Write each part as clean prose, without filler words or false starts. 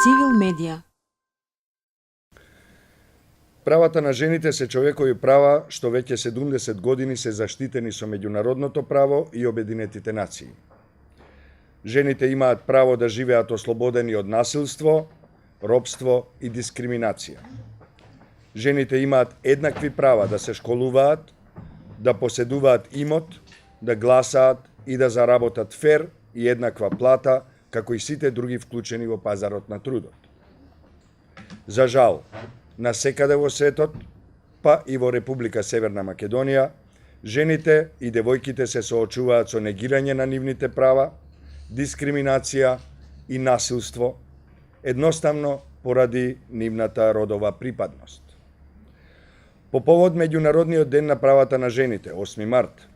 Цивил медија. Правата на жените се човекови права што веќе 70 години се заштитени со меѓународното право и Обединетите нации. Жените имаат право да живеат ослободени од насилство, робство и дискриминација. Жените имаат еднакви права да се школуваат, да поседуваат имот, да гласаат и да заработат фер и еднаква плата, како и сите други вклучени во пазарот на трудот. За жал, насекаде во светот, па и во Република Северна Македонија, жените и девојките се соочуваат со негирање на нивните права, дискриминација и насилство, едноставно поради нивната родова припадност. По повод Меѓународниот ден на правата на жените, 8 март,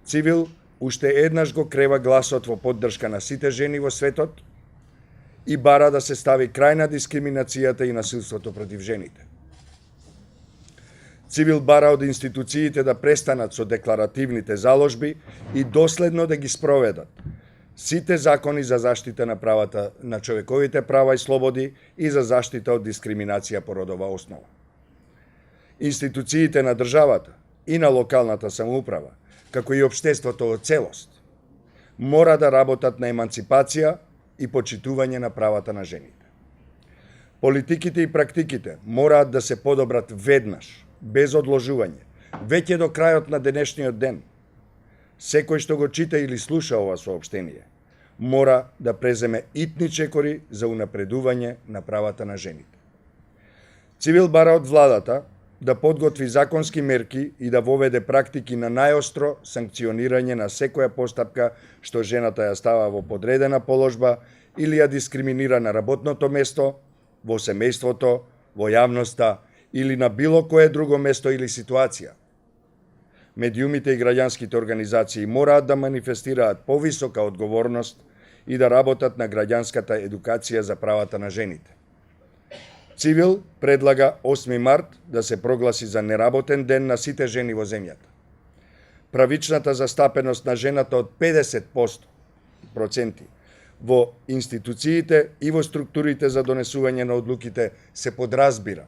Цивил уште еднаш го крева гласот во поддршка на сите жени во светот и бара да се стави крај на дискриминацијата и насилството против жените. Цивил бара од институциите да престанат со декларативните заложби и доследно да ги спроведат сите закони за заштита на правата на човековите права и слободи и за заштита од дискриминација по родова основа. Институциите на државата и на локалната самоуправа, како и општеството во целост, мора да работат на еманципација и почитување на правата на жените. Политиките и практиките мораат да се подобрат веднаш, без одложување, веќе до крајот на денешниот ден. Секој што го чита или слуша ова соопштение, мора да преземе итни чекори за унапредување на правата на жените. Цивил бара од владата да подготви законски мерки и да воведе практики на најостро санкционирање на секоја постапка што жената ја става во подредена положба или ја дискриминира на работното место, во семејството, во јавноста или на било кое друго место или ситуација. Медиумите и граѓанските организации мораат да манифестираат повисока одговорност и да работат на граѓанската едукација за правата на жените. Цивил предлага 8 март да се прогласи за неработен ден на сите жени во земјата. Правичната застапеност на жената од 50% во институциите и во структурите за донесување на одлуките се подразбира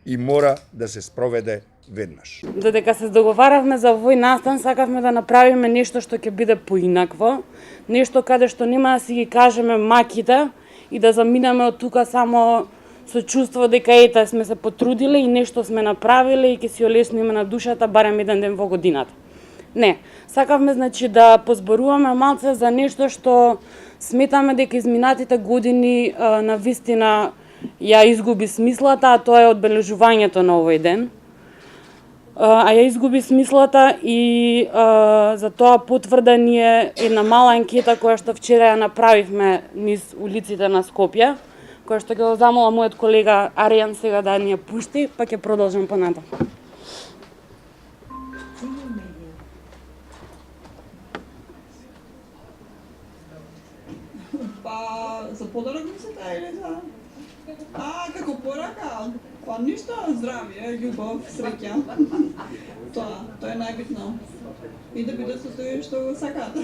и мора да се спроведе веднаш. Додека се договаравме за овој настан, сакавме да направиме нешто што ќе биде поинакво, нешто каде што нема да си ги кажеме маките и да заминеме од тука само со чувство дека ета сме се потрудиле и нешто сме направиле и ќе си олесниме на душата барем еден ден во годината. Не, сакавме значи да позборуваме малце за нешто што сметаме дека изминатите години на вистина ја изгуби смислата, а тоа е одбележувањето на овој ден. А ја изгуби смислата и за тоа потврда ни е една мала анкета која што вчера ја направивме низ улиците на Скопје, која што ќе го замола мојот колега Аријан сега да ни ја пушти, па ќе продолжам понатаму. Па за подарок мислите или за? Како порака? Па ништо, здравје, љубов, среќа. Тоа е најбитно. И да биде со тој што го сакаат.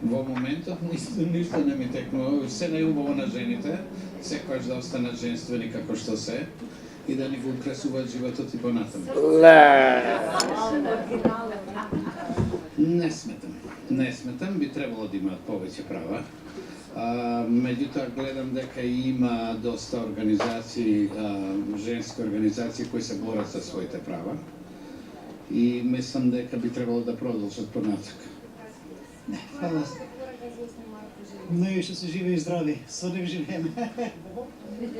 Во моментот ништо не ми текнува, се најубаво на жените, секогаш да останат женствени како што се и да ни го украсуваат животот и понатаму. Не сметам, би требало да имаат повеќе права. Меѓутоа гледам дека има доста организации, женски организации кои се борат за своите права и мислам дека би требало да продолжат понатак. Фала. Највише се живи и здрави, со нив живееме.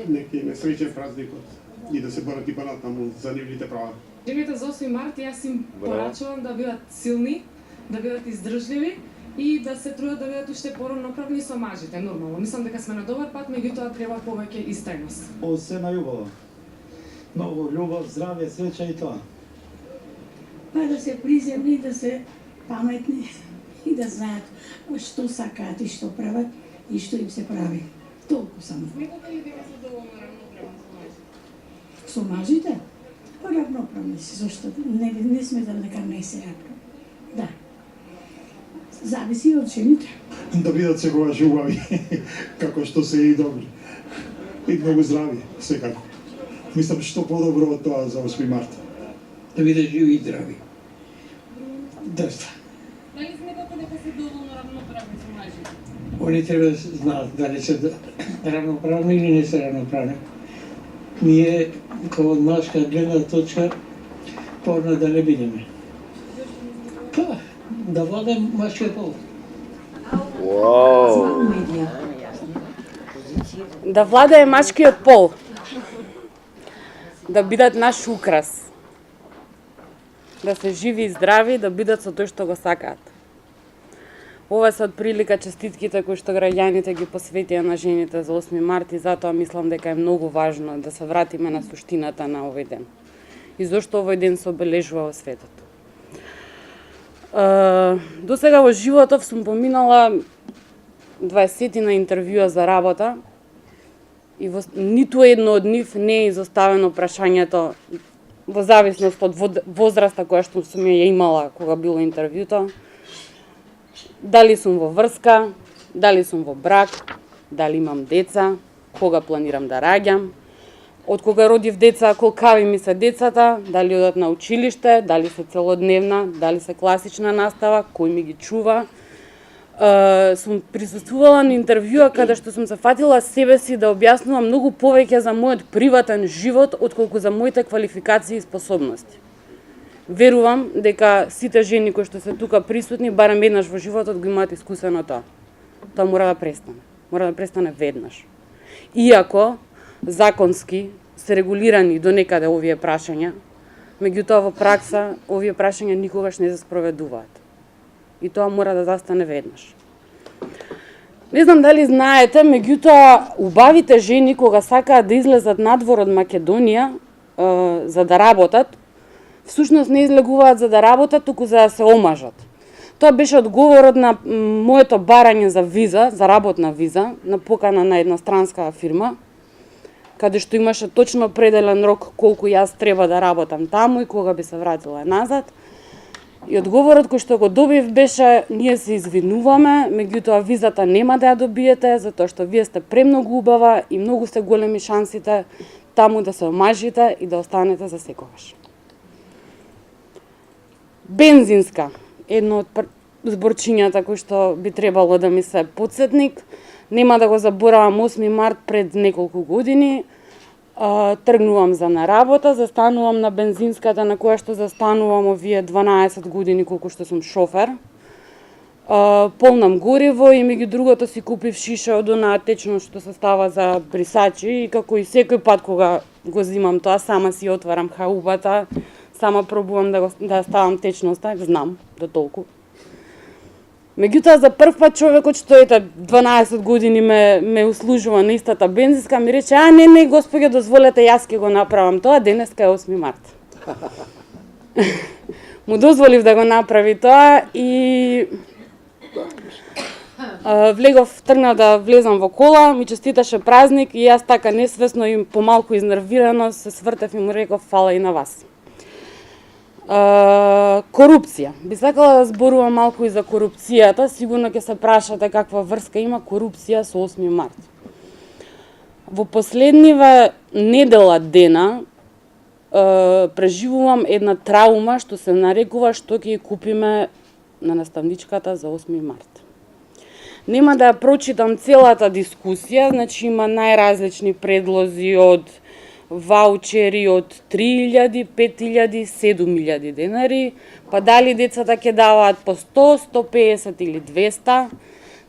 Нека им е среќен празникот и да се борат и понатаму за нивните права. Жените за 8 март јас им порачувам да бидат силни, да бидат издржливи и да се трудат да бидат уште поравноправни со мажите, нормално. Мислам дека сме на добар пат, меѓутоа треба повеќе истрајност. Се најубаво. Многу љубов, здравје, среќа и тоа. Па да се приземни, да се паметни и да знаат што сакаат и што прават и што им се прави. Толку само. Смятате ли дека се доволно равноправни со мажите? Со мажите? Па равноправни си, зашто не сметам дека не се равно. Да. Зависи од жените. Да бидат секогаш убави, како што се и добри. И многу здрави, секако. Мислам што подобро од тоа за 8 март. Да бидат живи и здрави. Доста. Дали сметате дека се доволно равноправни со мажите? Они треба да знаат дали се равноправни или не се равноправни. Ние, како од машка гледна точка, порно да не бидеме. Па, да владам машкиот пол. Да владае машкиот пол. Да бидат наш украс. Да се живи и здрави, да бидат со тој што го сакаат. Ова се отприлика честитките кои што граѓаните ги посветија на жените за 8 март и затоа мислам дека е многу важно да се вратиме на суштината на овој ден. И зошто овој ден се обележува во светот. До сега во животов сум поминала 20 на интервјуа за работа и во ниту едно од нив не е изоставено прашањето во зависност од возраста која што сум ја имала кога било интервјуто. Дали сум во врска, дали сум во брак, дали имам деца, кога планирам да раѓам, од кога родив деца, колкави ми се децата, дали одат на училиште, дали се целодневна, дали се класична настава, кој ми ги чува. Сум присуствувала на интервјуа каде што сум се фатила себе си да објаснувам многу повеќе за мојот приватен живот отколку за моите квалификации и способности. Верувам дека сите жени кои што се тука присутни барем веднаш во животот го имаат искусено тоа. Тоа мора да престане. Мора да престане веднаш. Иако законски се регулирани до некаде овие прашања, меѓутоа во пракса овие прашања никогаш не се спроведуваат. И тоа мора да застане веднаш. Не знам дали знаете, меѓутоа убавите жени кога сакаат да излезат надвор од Македонија за да работат, всушност не излегуваат за да работат, туку за да се омажат. Тоа беше одговорот на моето барање за виза, за работна виза, на покана на една странска фирма, каде што имаше точно определен рок колку јас треба да работам таму и кога би се вратила назад. И одговорот кој што го добив беше: ние се извинуваме, меѓутоа визата нема да ја добиете, затоа што вие сте премногу убава и многу се големи шансите таму да се омажите и да останете за секогаш. Бензинска, едно од зборчињата кои што би требало да ми се потсетник. Нема да го заборавам 8 март пред неколку години. Тргнувам за на работа, застанувам на бензинската на која што застанувам овие 12 години колку што сум шофер. Полнам гориво и меѓу другото си купив шиша од онаа течност што се става за брисачи и како и секој пат кога го зимам тоа, сама си отварам хаубата, сама пробувам да ставам течноста, знам до толку. Меѓутоа за прв пат човекот што 12 години ме услужува на истата бензинска ми рече: "А не, господје, дозволете, јас ќе го направам тоа, денеска е 8 март." Му дозволив да го направи тоа и влегов, тргнав да влезам во кола, ми честиташе празник и јас така несвесно и помалку изнервирано се свртев и му реков: "Фала и на вас." Корупција. Би сакала да зборувам малку и за корупцијата. Сигурно ќе се прашате каква врска има корупција со 8 март. Во последниве недела дена преживувам една траума што се нарекува што ќе купиме на наставничката за 8 март. Нема да ја прочитам целата дискусија, значи има најразлични предлози од ваучери од 3000, 5000, 7000 денари, па дали децата ќе даваат по 100, 150 или 200,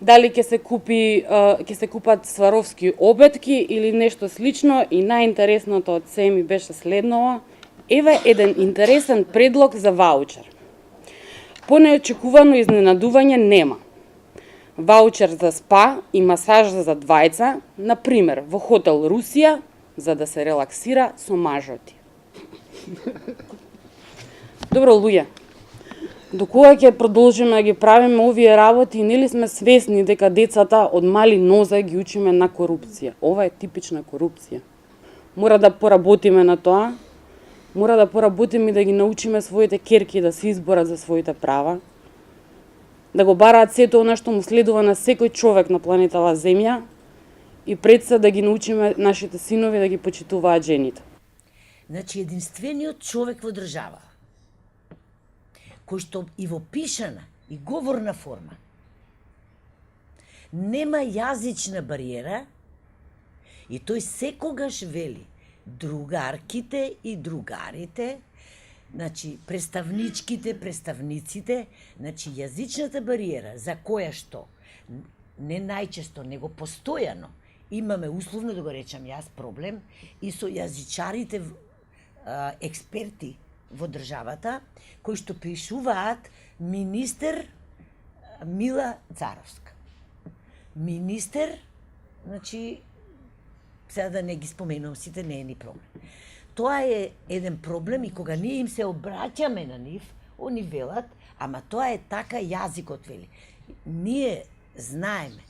дали ќе се купат сваровски обетки или нешто слично и најинтересното од се ми беше следново: еве еден интересен предлог за ваучер. По неочекувано изненадување нема. Ваучер за спа и масаж за двајца, на пример во хотел Русија, за да се релаксира со мажоти. Добро, луѓе, до кога ќе продолжиме да ги правиме овие работи и нели сме свесни дека децата од мали нозе ги учиме на корупција? Ова е типична корупција. Мора да поработиме на тоа, мора да поработиме и да ги научиме своите керки да се изборат за своите права. да го бараат сето она што му следува на секој човек на планетала Земја и пред се да ги научиме нашите синови да ги почитуваат жените. Значи, единствениот човек во држава, кој што и во пишана и говорна форма нема јазична бариера и тој секогаш вели другарките и другарите, значи представничките, представниците, значи јазичната бариера за која што не најчесто, него постојано имаме условно да го речам јас проблем и со јазичарите експерти во државата кои што пишуваат министер Мила Царовска. Министер, значи сега да не ги споменувам сите, не е ни проблем. Тоа е еден проблем и кога ние им се обраќаме на нив, они велат, ама тоа е така јазикот вели. Ние знаеме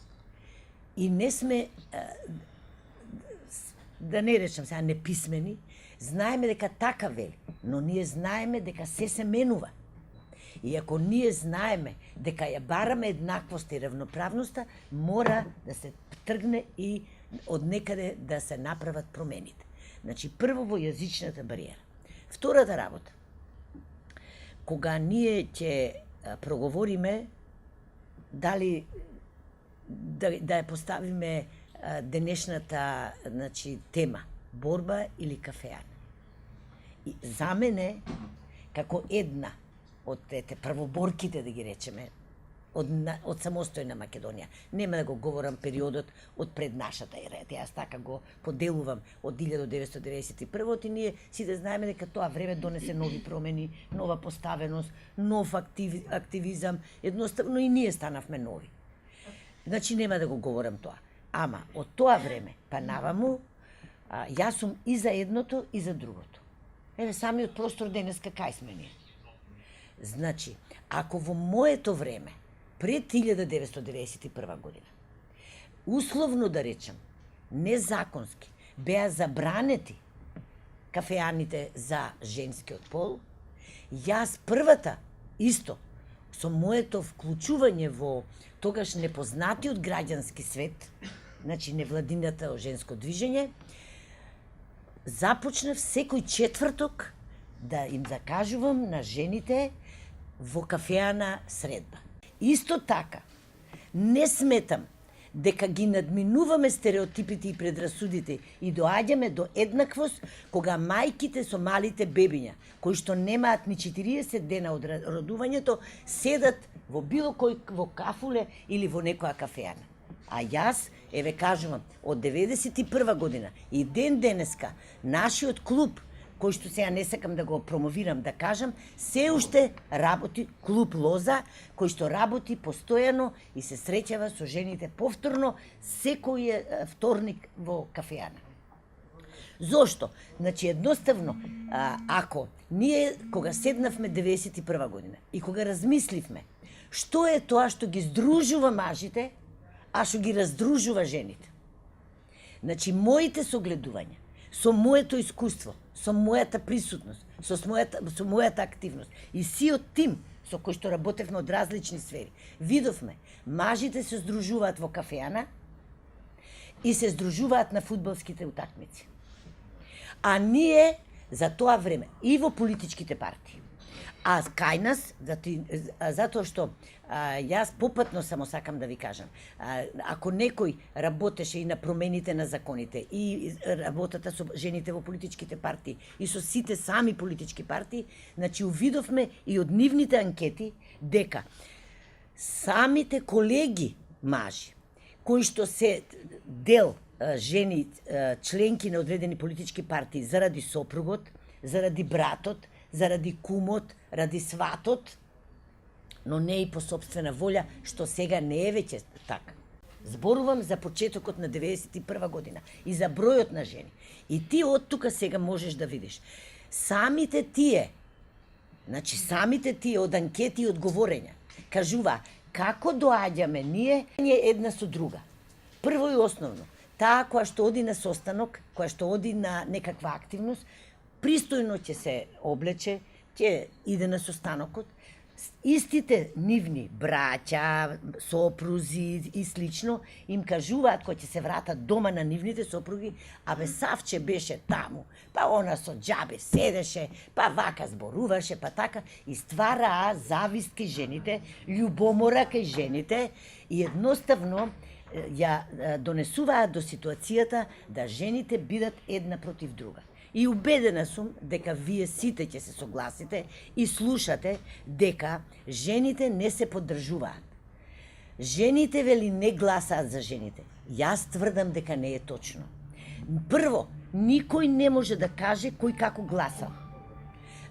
и не сме, да не речам сега неписмени, знаеме дека така вели, но ние знаеме дека се менува. И ако ние знаеме дека ја бараме еднаквост и равноправноста, мора да се тргне и од некаде да се направат промените. Значи, прво во јазичната бариера. Втората работа, кога ние ќе проговориме дали да ја поставиме денешната, значи, тема борба или кафеана. И за мене, како една од ете првоборките, да ги речеме, од самостојна Македонија. Нема да го говорам периодот од пред нашата ера. Јас така го поделувам од 1991 и ние сите знаеме дека тоа време донесе нови промени, нова поставеност, нов активизам, едноставно и ние станавме нови. Значи нема да го говорам тоа. Ама од тоа време па наваму јас сум и за едното и за другото. Еве самиот простор денеска кај сме ние. Значи, ако во моето време пред 1991 година, условно да речем, незаконски, беа забранети кафеаните за женскиот пол, јас првата, исто, со моето вклучување во тогаш непознатиот граѓански свет, значи невладината женско движење, започнав секој четврток да им закажувам на жените во кафеана средба. Исто така, не сметам дека ги надминуваме стереотипите и предрасудите и доаѓаме до еднаквост кога мајките со малите бебиња, кои што немаат ни 40 дена од родувањето, седат во било кој во кафуле или во некоја кафеана. А јас, еве кажувам, од 91 година и ден денеска, нашиот клуб, кој што сега не сакам да го промовирам, да кажам, се уште работи клуб Лоза, кој што работи постојано и се среќава со жените повторно секој вторник во кафеана. Зошто? Значи, едноставно, ако ние, кога седнавме 91 година и кога размисливме, што е тоа што ги здружува мажите, а што ги раздружува жените? Значи, моите согледувања, со моето искуство, со мојата присутност, со мојата активност и сиот тим со кој што работевме од различни сфери, видовме, мажите се здружуваат во кафеана и се здружуваат на фудбалските утакмици. А ние за тоа време и во политичките партии, а кај нас, затоа што јас попатно само сакам да ви кажам, ако некој работеше и на промените на законите и работата со жените во политичките партии и со сите сами политички партии, значи увидовме и од нивните анкети дека самите колеги мажи, кои што се дел жени членки на одредени политички партии заради сопругот, заради братот, заради кумот, ради сватот, но не и по собствена волја, што сега не е веќе така. Зборувам за почетокот на 91 година и за бројот на жени. И ти од тука сега можеш да видиш. Самите тие од анкети и одговорења, кажува како доаѓаме ние една со друга. Прво и основно, таа која што оди на состанок, која што оди на некаква активност, пристојно ќе се облече, ќе иде на состанокот, истите нивни браќа, сопрузи и слично им кажуваат кога ќе се вратат дома на нивните сопруги, абе Савче беше таму, па она со џабе седеше, па вака зборуваше, па така, и ствараа завист кај жените, љубомора кај жените и едноставно ја донесуваат до ситуацијата да жените бидат една против друга. И убедена сум дека вие сите ќе се согласите и слушате дека жените не се поддржуваат. Жените вели не гласаат за жените. Јас тврдам дека не е точно. Прво, никој не може да каже кој како гласа.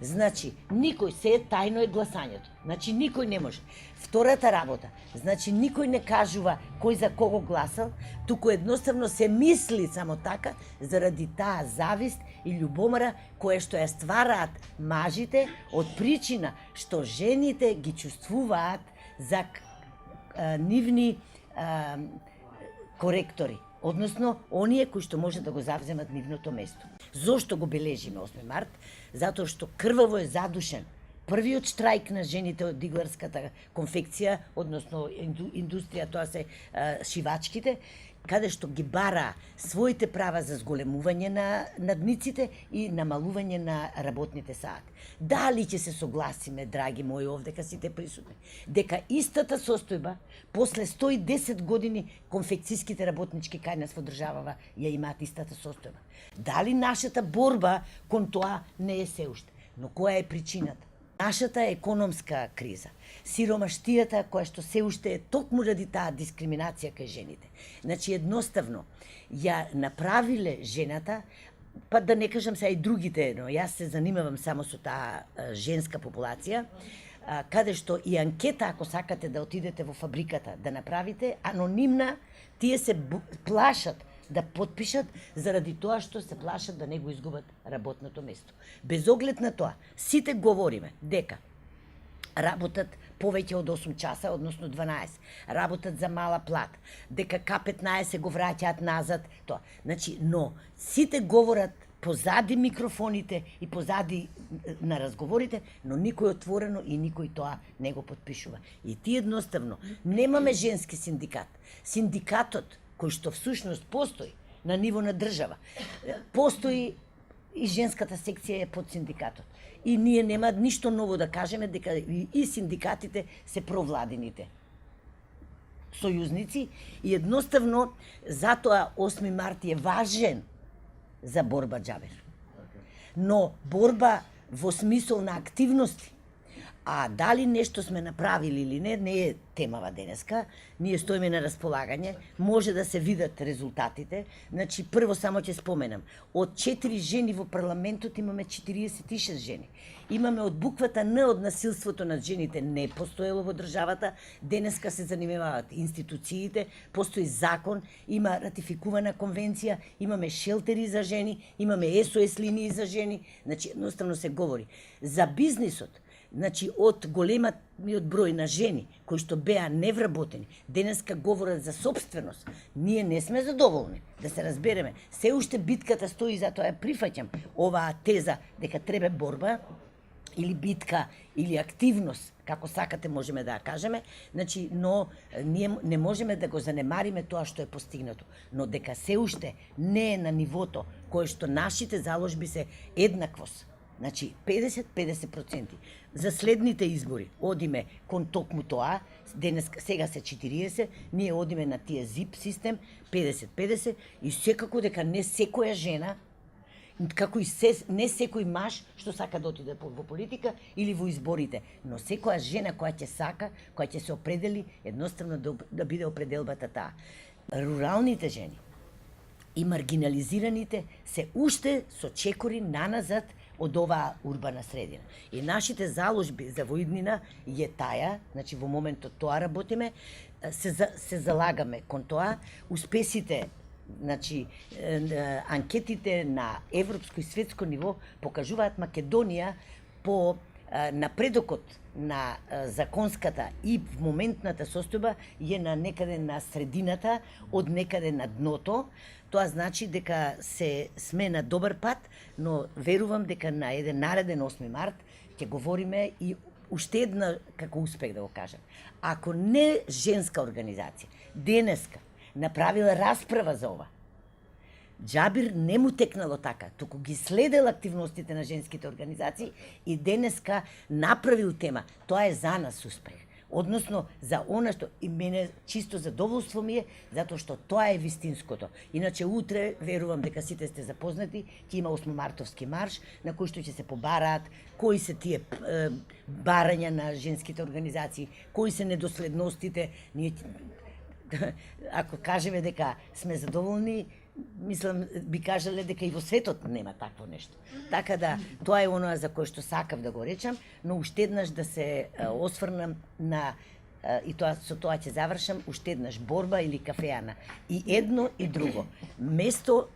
Значи, никој се тајно е гласањето. Значи, никој не може. Втората работа, значи, никој не кажува кој за кого гласал, туку едноставно се мисли само така, заради таа завист и љубомора која што ја ствараат мажите од причина што жените ги чувствуваат за нивни коректори. Односно, оние кои што може да го завземат нивното место. Зошто го бележиме 8 март? Затоа што крваво е задушен првиот штрајк на жените од дигларската конфекција, односно индустрија, тоа се шивачките, каде што ги бара своите права за зголемување на надниците и намалување на работните сати. Дали ќе се согласиме, драги мои, овдека сите присутни, дека истата состојба после 110 години конфекцијските работнички кај нас во државава ја имаат истата состојба? Дали нашата борба кон тоа не е се уште? Но која е причината? Нашата економска криза, сиромаштијата која што се уште е токму ради таа дискриминација кај жените. Значи, едноставно, ја направиле жената, па да не кажам сега и другите, но јас се занимавам само со таа женска популација, каде што и анкета, ако сакате да отидете во фабриката, да направите, анонимна, тие се плашат да потпишат заради тоа што се плашат да не го изгубат работното место. Без оглед на тоа, сите говориме дека работат повеќе од 8 часа, односно 12, работат за мала плата, дека К15 го враќаат назад, тоа. Значи, но сите говорат позади микрофоните и позади на разговорите, но никој отворено и никој тоа не го потпишува. И ти едноставно, немаме женски синдикат. Синдикатот кој што всушност постои на ниво на држава. Постои и женската секција е под синдикатот. И ние нема ништо ново да кажеме дека и синдикатите се провладините сојузници и едноставно затоа 8 март е важен за борба џабер. Но борба во смисол на активности. А дали нешто сме направили или не е темава денеска. Ние стоиме на располагање, може да се видат резултатите. Значи, прво само ќе споменам. Од 4 жени во парламентот имаме 46 жени. Имаме од буквата Н од насилството над жените не постоело во државата. Денеска се занимаваат институциите, постои закон, има ратификувана конвенција, имаме шелтери за жени, имаме SOS линии за жени. Значи, едноставно се говори. За бизнисот, значи, од големиот број на жени кои што беа невработени, денеска говорат за собственост, ние не сме задоволни, да се разбереме. Се уште битката стои, затоа ја прифаќам оваа теза дека треба борба или битка или активност, како сакате можеме да ја кажеме, значи, но ние не можеме да го занемариме тоа што е постигнато, но дека се уште не е на нивото кое што нашите заложби се еднаквост. Значи, 50-50%. За следните избори одиме кон токму тоа, денес, сега се 40, ние одиме на тие ЗИП систем, 50-50, и секако дека не секоја жена, како и не секој маж што сака да отиде во политика или во изборите, но секоја жена која ќе сака, која ќе се определи, едноставно да биде определбата таа. Руралните жени и маргинализираните се уште со чекори наназад од оваа урбана средина. И нашите заложби за воиднина е таја, значи во моментот тоа работиме, се залагаме кон тоа, успесите, значи анкетите на европско и светско ниво покажуваат Македонија по напредокот на законската и в моментната состојба е на некаде на средината, од некаде на дното. Тоа значи дека сме на добар пат, но верувам дека на еден нареден 8 март ќе говориме и уште една, како успех да го кажам, ако не женска организација, денеска, направила расправа за ова, Џабир не му текнало така, туку ги следел активностите на женските организации и денеска направил тема. Тоа е за нас успех. Односно, за она што и мене чисто задоволство ми е, затоа што тоа е вистинското. Иначе утре, верувам дека сите сте запознати, ќе има 8-мартовски марш, на кој што ќе се побараат кои се тие барања на женските организации, кои се недоследностите. Ние, ако кажеме дека сме задоволни, мислам, би кажале дека и во светот нема такво нешто. Така да, тоа е оноа за кое што сакав да го речам, но уште еднаш да се осврнам на, и тоа со тоа ќе завршам, уште еднаш борба или кафеана. И едно и друго. Место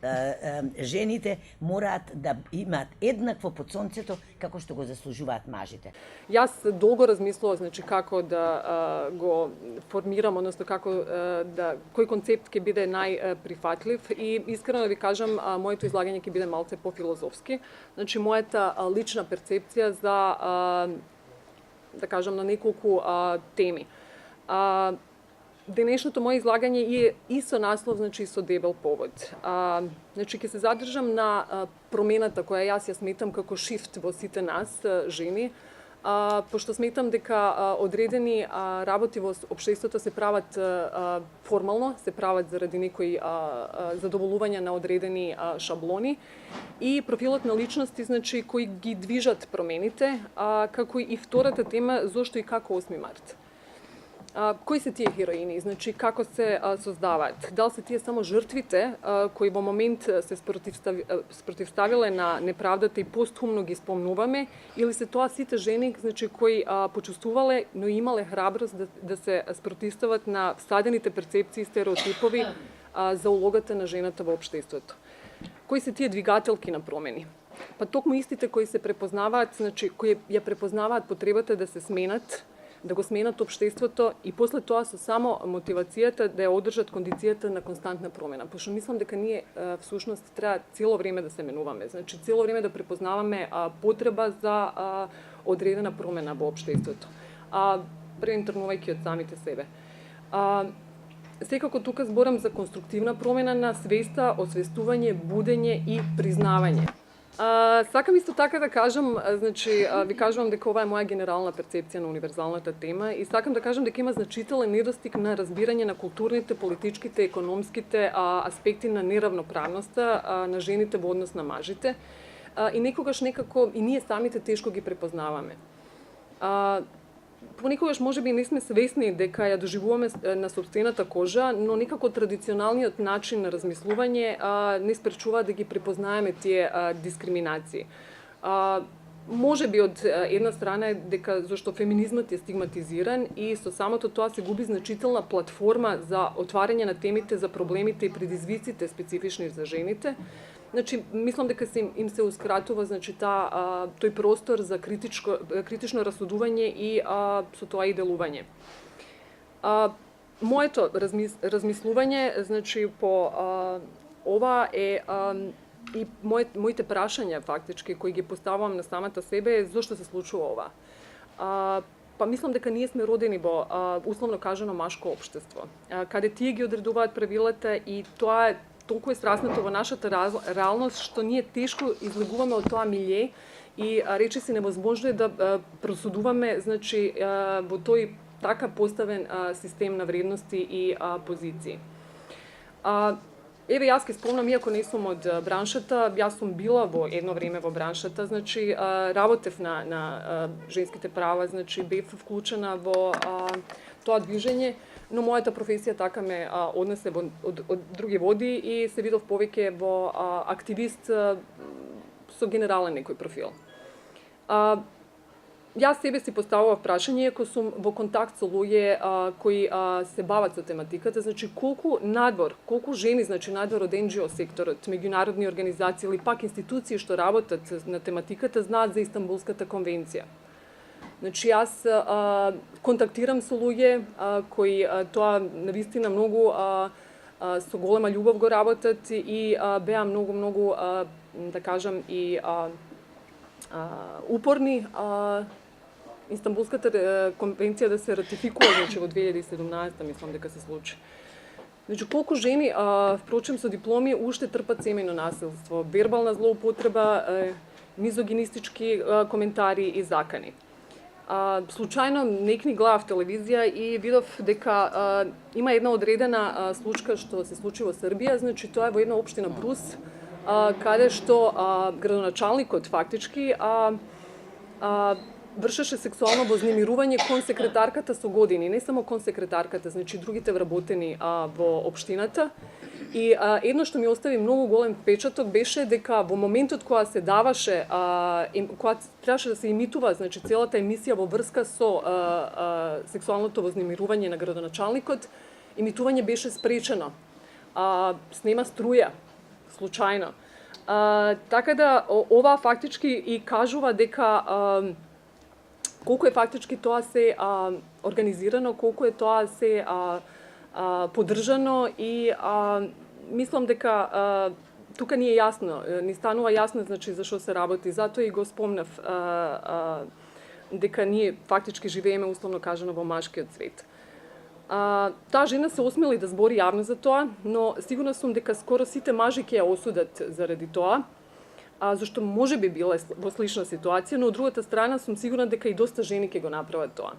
жените мораат да имаат еднакво под сонцето како што го заслужуваат мажите. Јас долго размислував, значи како да го формирам, односно како кој концепт ќе биде најприфатлив и искрено да ви кажам, моето излагање ќе биде малце пофилозофски. Значи мојата лична перцепција за да кажам на неколку теми. Денешното моje излагање е и со наслов, значи и со дебел повод. Значи ќе се задржам на промената која јас ја сметам како шифт во сите нас, жени, пошто сметам дека одредени работи во општеството се прават формално, се прават заради некои задоволување на одредени шаблони и профилот на личности, значи, кои ги движат промените, како и втората тема, зошто и како 8 март. Кои се тие хероини, значи како се создаваат? Дали се тие само жртвите кои во момент се спротивставиле на неправдата и постхумно ги спомнуваме, или се тоа сите жени, значи кои почувствувале, но имале храброст да се спротивстават на всадените перцепции и стереотипови за улогата на жената во општеството? Кои се тие двигателки на промени? Па токму истите кои се препознаваат, значи кои ја препознаваат потребата да се сменат, да го сменат општеството и после тоа со само мотивацијата да ја одржат кондицијата на константна промена. Пошто мислам дека ние всушност треба цело време да се менуваме, значи цело време да препознаваме потреба за одредена промена во општеството. Пред тргнувајќи од самите себе. Секако тука зборам за конструктивна промена на свеста, освестување, будење и признавање. Сакам исто така да кажам, значи, ви кажувам дека ова е моја генерална перцепција на универзалната тема и сакам да кажам дека има значителен недостиг на разбирање на културните, политичките, економските аспекти на неравноправноста на жените во однос на мажите и некогаш некако и ние самите тешко ги препознаваме. Понекогаш можеби не сме свесни дека ја доживуваме на сопствената кожа, но некако традиционалниот начин на размислување не спречува да ги препознаеме тие дискриминации. Можеби од една страна е дека зашто феминизмот е стигматизиран и со самото тоа се губи значителна платформа за отварање на темите за проблемите и предизвиците специфични за жените. Значи, мислам дека им се ускратува, значи, тој простор за критично расудување и со тоа и делување. Моето размислување, значи, по ова е и моите прашања, фактички, кои ги поставувам на самата себе, е зошто се случува ова. Па мислам дека ние сме родени во, условно кажано, машко општество, каде тие ги одредуваат правилата и тоа е толку е сраснато во нашата реалност, што ние тешко излегуваме од тоа милје и речиси невозможно е да просудуваме, значи, во тој така поставен систем на вредности и позиции. Еве, јас ке спомнам, иако не сум од браншата, јас сум била во едно време во браншата, значи, работев на женските права, значи, бев вклучена во тоа движење, но мојата професија така ме однесе од други води и се видов повеќе во активист со генерален некој профил. Јас себе си поставував прашање, иако сум во контакт со луѓе кои се бават со тематиката, значи колку жени, значи надвор од NGO секторот, меѓународни организации или пак институции што работат на тематиката знаат за Истанбулската конвенција. Значи, јас контактирам со луѓе кои тоа навистина многу со голема љубов го работат и беа многу, да кажам, и упорни Истанбулската конвенција да се ратификува, значи во 2017, мислам дека се случи. Значи, колку жени, впрочем, со дипломи уште трпат семејно насилство, вербална злоупотреба, мизогинистички коментари и закани. Случајно некни гледав телевизија и видов дека има една одредена случка што се случи во Србија, значи тоа е во една општина Брус, каде што градоначалникот фактички вршеше сексуално вознемирување кон секретарката со години, не само кон секретарката, значи другите вработени во општината. И едно што ми остави многу голем впечаток беше дека во моментот кога се даваше, кога требаше да се имитува, значи целата емисија во врска со сексуалното вознемирување на градоначалникот, имитување беше спречено. Снема струја, случајно. Така да ова фактички и кажува дека колку е фактички тоа се организирано, колку е тоа се поддржано и мислам дека тука ни е јасно, ни станува јасно значи за што се работи, затоа и го спомнав дека ние фактички живееме условно кажано во машкиот свет. Таа жена се осмели да збори јавно за тоа, но сигурна сум дека скоро сите мажи ќе ја осудат заради тоа, зашто може би била во слична ситуација, но од другата страна сум сигурна дека и доста жени ќе го направат тоа.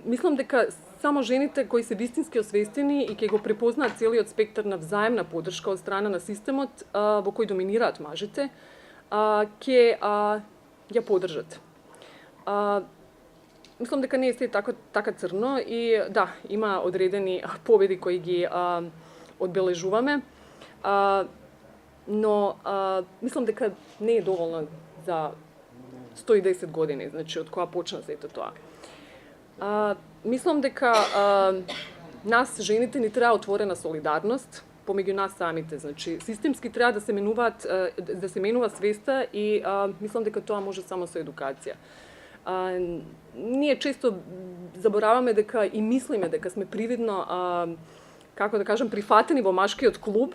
Мислам дека само жените кои се вистински освестени и ќе го препознаат целиот спектар на взаемна поддршка од страна на системот во кој доминираат мажите, ќе ја поддржат. Мислам дека не е се така црно и да, има одредени победи кои ги одбележуваме, но мислам дека не е доволно за 110 години, значи од кога почна сето тоа. Мислам дека нас, жените, ни треба отворена солидарност помеѓу нас самите. Значи, системски треба да се менува свеста и мислам дека тоа може само со едукација. Ние често забораваме дека и мислиме дека сме привидно, како да кажам, прифатени во машкиот клуб,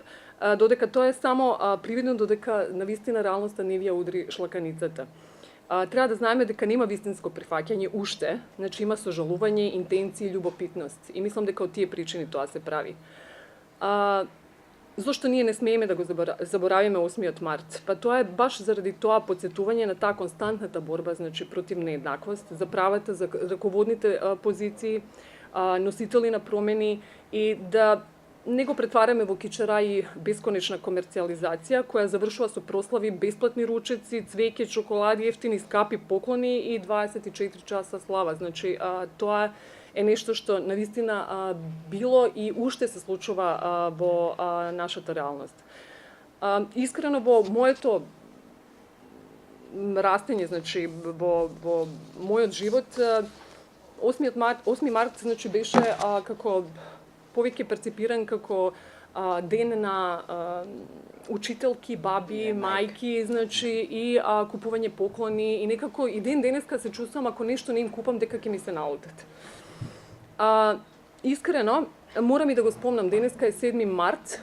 додека тоа е само привидно, додека навистина реалноста не ви ја удри шлаканицата. Треба да знаеме дека нема вистинско прифаќање уште, значи има сожалување, интенции, љубопитност. И мислам дека од тие причини тоа се прави. Зошто ние не смееме да го заборавиме 8 март? Па тоа е баш заради тоа потсетување на таа константната борба, значи против нееднаквост, за правата, за раководните позиции, носители на промени и да не го претвараме во кичера и бесконечна комерцијализација која завршува со прослави, бесплатни ручеци, цвеќе, чоколади, ефтини, скапи поклони и 24 часа слава. Значи, тоа е нешто што навистина било и уште се случува во нашата реалност. Искрено во моето растење, значи во мојот живот, 8 март значи беше како повеќе перцепиран како ден на учителки, баби, мајки, значи и купување поклони и некако и денеска се чувствувам ако нешто не им купам дека ќе ми се наутат. Искрено, морам и да го спомнам, денеска е 7 март,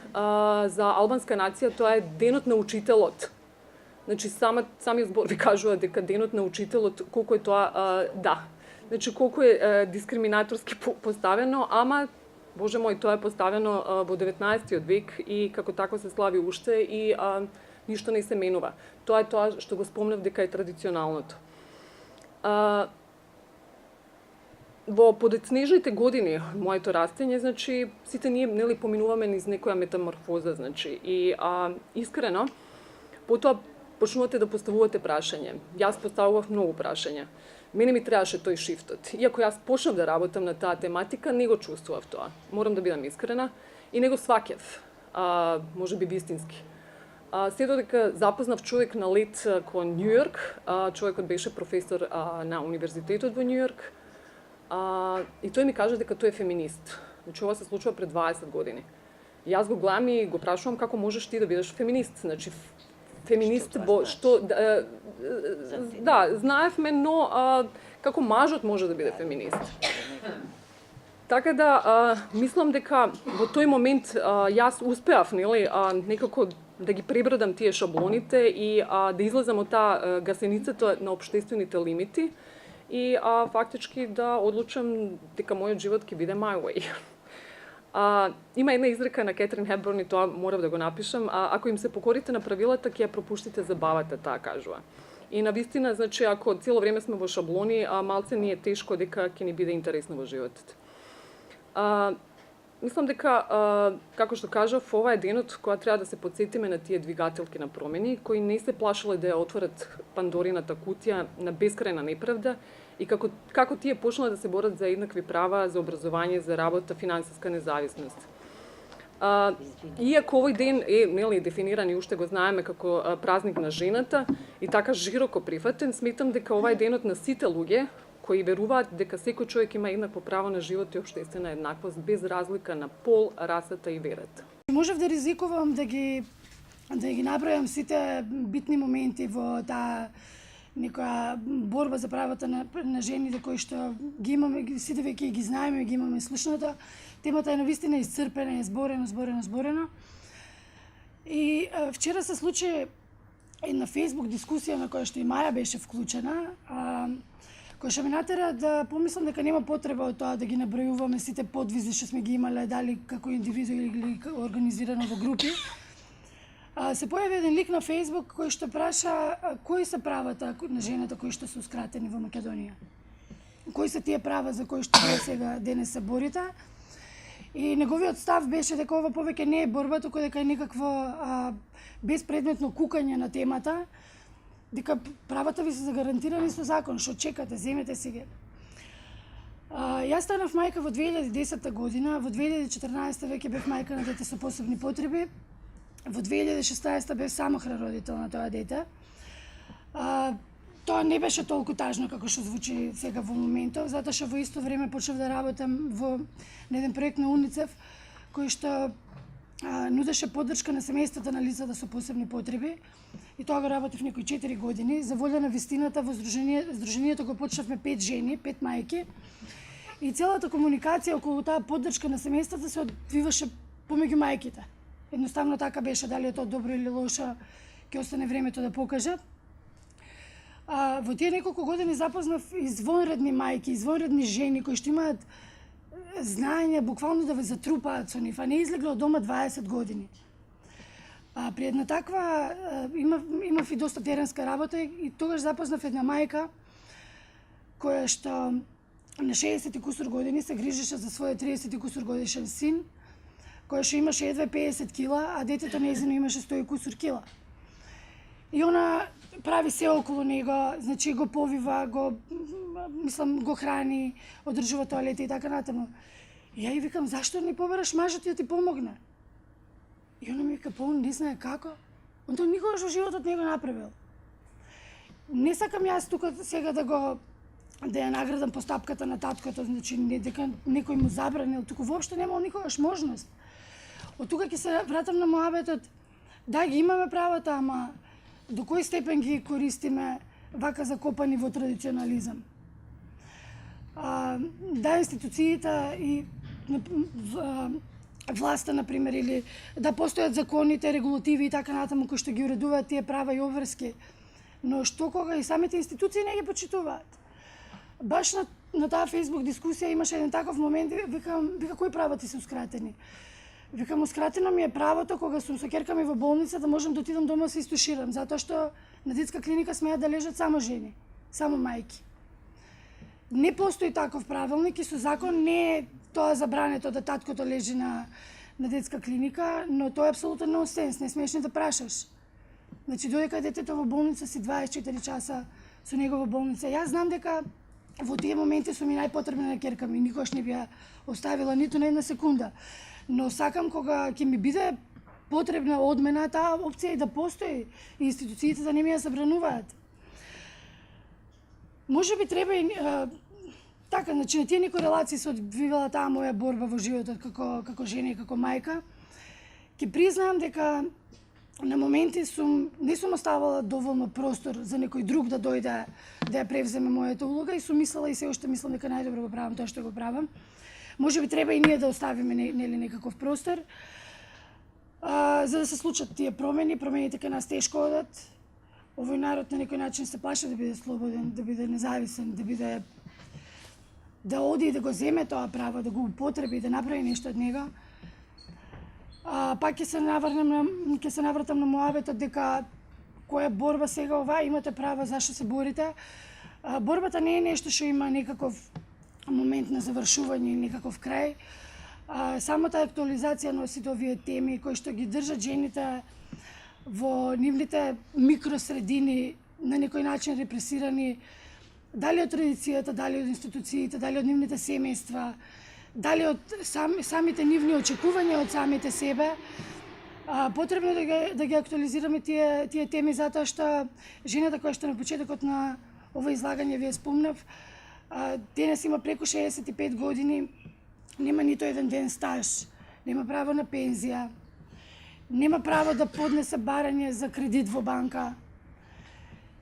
за албанска нација тоа е денот на учителот. Значи самиот збор ви кажува дека денот на учителот колку е тоа да. Значи колку е дискриминаторски поставено, ама Боже мој, тоа е поставено во 19 век и како тако се слави уште и ништо не се менува. Тоа е тоа што го спомнав дека е традиционалното. Во подоцнежните години моето растење, значи сите ние нели поминуваме низ некоја метаморфоза, значи и искрено потоа почнувате да поставувате прашање. Јас поставував многу прашања. Мене ми требаше тој шифтот. Иако јас почнав да работам на таа тематика, не го чувствував тоа. Морам да бидам искрена и не го сваќав, може би вистински. Се додека запознав човек на лет кон Њу Јорк, човекот беше професор на универзитетот во Њу Јорк, и тој ми кажа дека тој е феминист. Значи ова се случува пред 20 години. Јас го гледам и го прашувам како можеш ти да бидеш феминист. Значи феминист во што да, знаевме, но како мажот може да биде феминист. Така да мислам дека во тој момент јас успеав нели некако да ги пребродам тие шаблоните и да излезам од таа гасеницата на општествените лимити и фактички да одлучам дека мојот живот ќе биде my way. Има една изрека на Кетрин Хепбурн и тоа морав да го напишам, ако им се покорите на правилата, ќе ја пропуштите забавата, таа кажува. И на вистина, значи, ако цело време сме во шаблони, малце ни е тешко дека ќе ни биде интересно во животот. Мислам дека, како што кажав, ова е денот кога треба да се подсетиме на тие двигателки на промени, кои не се плашале да ја отворат Пандорината кутија на бескрајна неправда и како тие почнаа да се борат за еднакви права, за образование, за работа, финансиска независност. Иако овој ден е дефиниран и уште го знаеме како празник на жената и така широко прифатен, сметам дека ова е денот на сите луѓе кои веруваат дека секој човек има еднакво право на живот и општествена еднаквост без разлика на пол, расата и верата. Можев да ризикувам да ги набројам сите битни моменти во таа некоја борба за правата на жените кои што ги имаме, сите веќе ги знаеме, ги имаме слушната. Темата е навистина исцрпена, зборена. И вчера се случи една Facebook дискусија на која што и Маја беше вклучена, која што ме натера да помислам дека нема потреба од тоа да ги набројуваме сите подвизи што сме ги имале, дали како индивиду или организирано во групи. Се појави еден лик на Facebook кој што праша кои се правата на жената кои што се ускратени во Македонија. Кои се тие права за кои што сега денес се борите? И неговиот став беше дека ова повеќе не е борба, туку дека е некакво безпредметно кукање на темата, дека правата ви се загарантирани со закон, што чекате, земете си ги. Јас станав мајка во 2010 година, во 2014 веќе бев мајка на дете со посебни потреби, во 2016 бев самохран родител на тоа дете. Тоа не беше толку тажно како што звучи сега во моментов, затоа што во исто време почнав да работам на еден проект на УНИЦЕФ кој што нудеше поддршка на семејствата на лицата со посебни потреби. И тоа го работев некои 4 години. За волја на вистината во здруженијето го почнавме 5 жени, 5 мајки. И целата комуникација околу таа поддршка на семејствата се одвиваше помеѓу мајките. Едноставно така беше, дали е тоа добро или лошо, ќе остане времето да покаже. Во тие неколку години запознав извонредни мајки, извонредни жени кои што имаат знаење буквално да ве затрупаат со нив, а не излегле од дома 20 години. При една таква имав и доста теренска работа и тогаш запознав една мајка која што на 60 и кусур години се грижеше за својот 30 и кусур годишен син, која што имаше едва 50 кила, а детето нејзино имаше 100 и кусур кила. И она прави се околу него, значи го повива, го храни, одржува тоалети и така натаму. И ја и викам, зашто не побараш мажот и да ти помогне? И она ми вика, он не знае како. Он тоа никогаш во животот не го направил. Не сакам јас тука сега да ја наградам постапката на таткото, значи не дека некој му забранил, туку воопшто немал никогаш можност. Од тука ќе се вратам на моабетот, да ги имаме правата, ама до кој степен ги користиме вака закопани во традиционализам. Да, институциите и власта, например, или да постојат законите, регулативи и така натаму кои што ги уредуваат тие права и обврски, но што кога и самите институции не ги почитуваат. Баш на таа Facebook дискусија имаше еден таков момент, вика кои права ти се ускратени? Викам, ускратено ми е правото кога сум со ќерка ми во болница да можам да отидам дома да се истуширам, затоа што на детска клиника смеат да лежат само жени, само мајки. Не постои таков правилник и со закон не е тоа забрането да таткото лежи на детска клиника, но тоа е апсолутен нонсенс, не смееш ни да прашаш. Значи, додека детето во болница си 24 часа со него во болница. Јас знам дека во тие моменти сум и најпотребна на ќерка ми, никош не би ја оставила ниту на една секунда. Но сакам кога ќе ми биде потребна одмена таа опција и да постои и институциите да не ми ја забрануваат. Може би треба и така, значи на тие некои релации се одвивала таа моја борба во животот како жена и како мајка. Ќе признаам дека на моменти не сум оставала доволно простор за некој друг да дојде да ја превземе мојата улога и сум мислела и се уште мислам дека најдобро го правам тоа што го правам. Може би треба и ние да оставиме нели некаков простор за да се случат тие промени. Промените кај нас тешко одат. овој народ на некој начин се плаши да биде слободен, да биде независен, да оди и да го земе тоа право, да го употреби, да направи нешто од него. Пак ќе се навратам на муабетот дека која борба сега ова, имате право зашто се борите. Борбата не е нешто што има некаков момент на завршување, некаков крај. Самата актуализација на сите овие теми кои што ги држат жените во нивните микросредини, на некој начин репресирани, дали од традицијата, дали од институциите, дали од нивните семејства, дали од самите нивни очекувања од самите себе. Потребно да ги актуализираме тие теми затоа што жената која што на почетокот на ова излагање вие спомнав, денес има преку 65 години, нема нито еден ден стаж, нема право на пензија, нема право да поднесе барање за кредит во банка.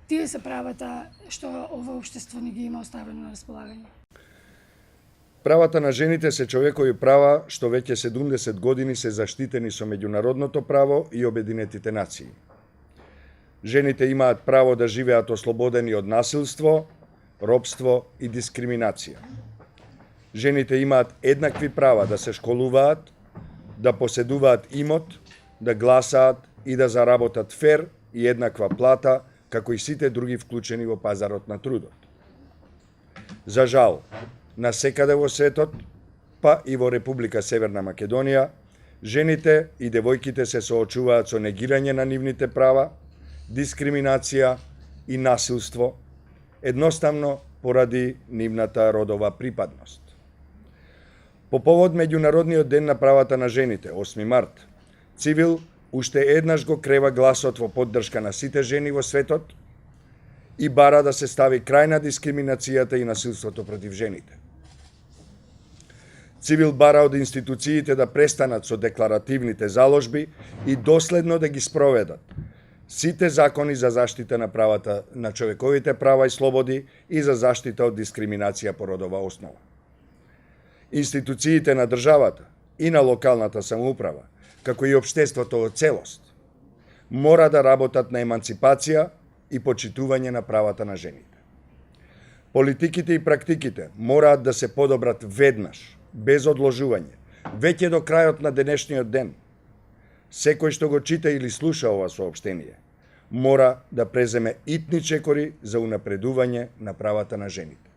Тие се правата што ова општество не ги има оставено на располагање. Правата на жените се човекови права што веќе 70 години се заштитени со меѓународното право и Обединетите нации. Жените имаат право да живеат ослободени од насилство, робство и дискриминација. Жените имаат еднакви права да се школуваат, да поседуваат имот, да гласаат и да заработат фер и еднаква плата, како и сите други вклучени во пазарот на трудот. За жал, насекаде во светот, па и во Република Северна Македонија, жените и девојките се соочуваат со негирање на нивните права, дискриминација и насилство, едноставно поради нивната родова припадност. По повод Меѓународниот ден на правата на жените, 8 март, Цивил уште еднаш го крева гласот во поддршка на сите жени во светот и бара да се стави крај на дискриминацијата и насилството против жените. Цивил бара од институциите да престанат со декларативните заложби и доследно да ги спроведат сите закони за заштита на правата на човековите права и слободи и за заштита од дискриминација по родова основа. Институциите на државата и на локалната самоуправа, како и општеството од целост, мора да работат на еманципација и почитување на правата на жените. Политиките и практиките мораат да се подобрат веднаш, без одложување, веќе до крајот на денешниот ден. Секој што го чита или слуша ова соопштение, мора да преземе итни чекори за унапредување на правата на жените.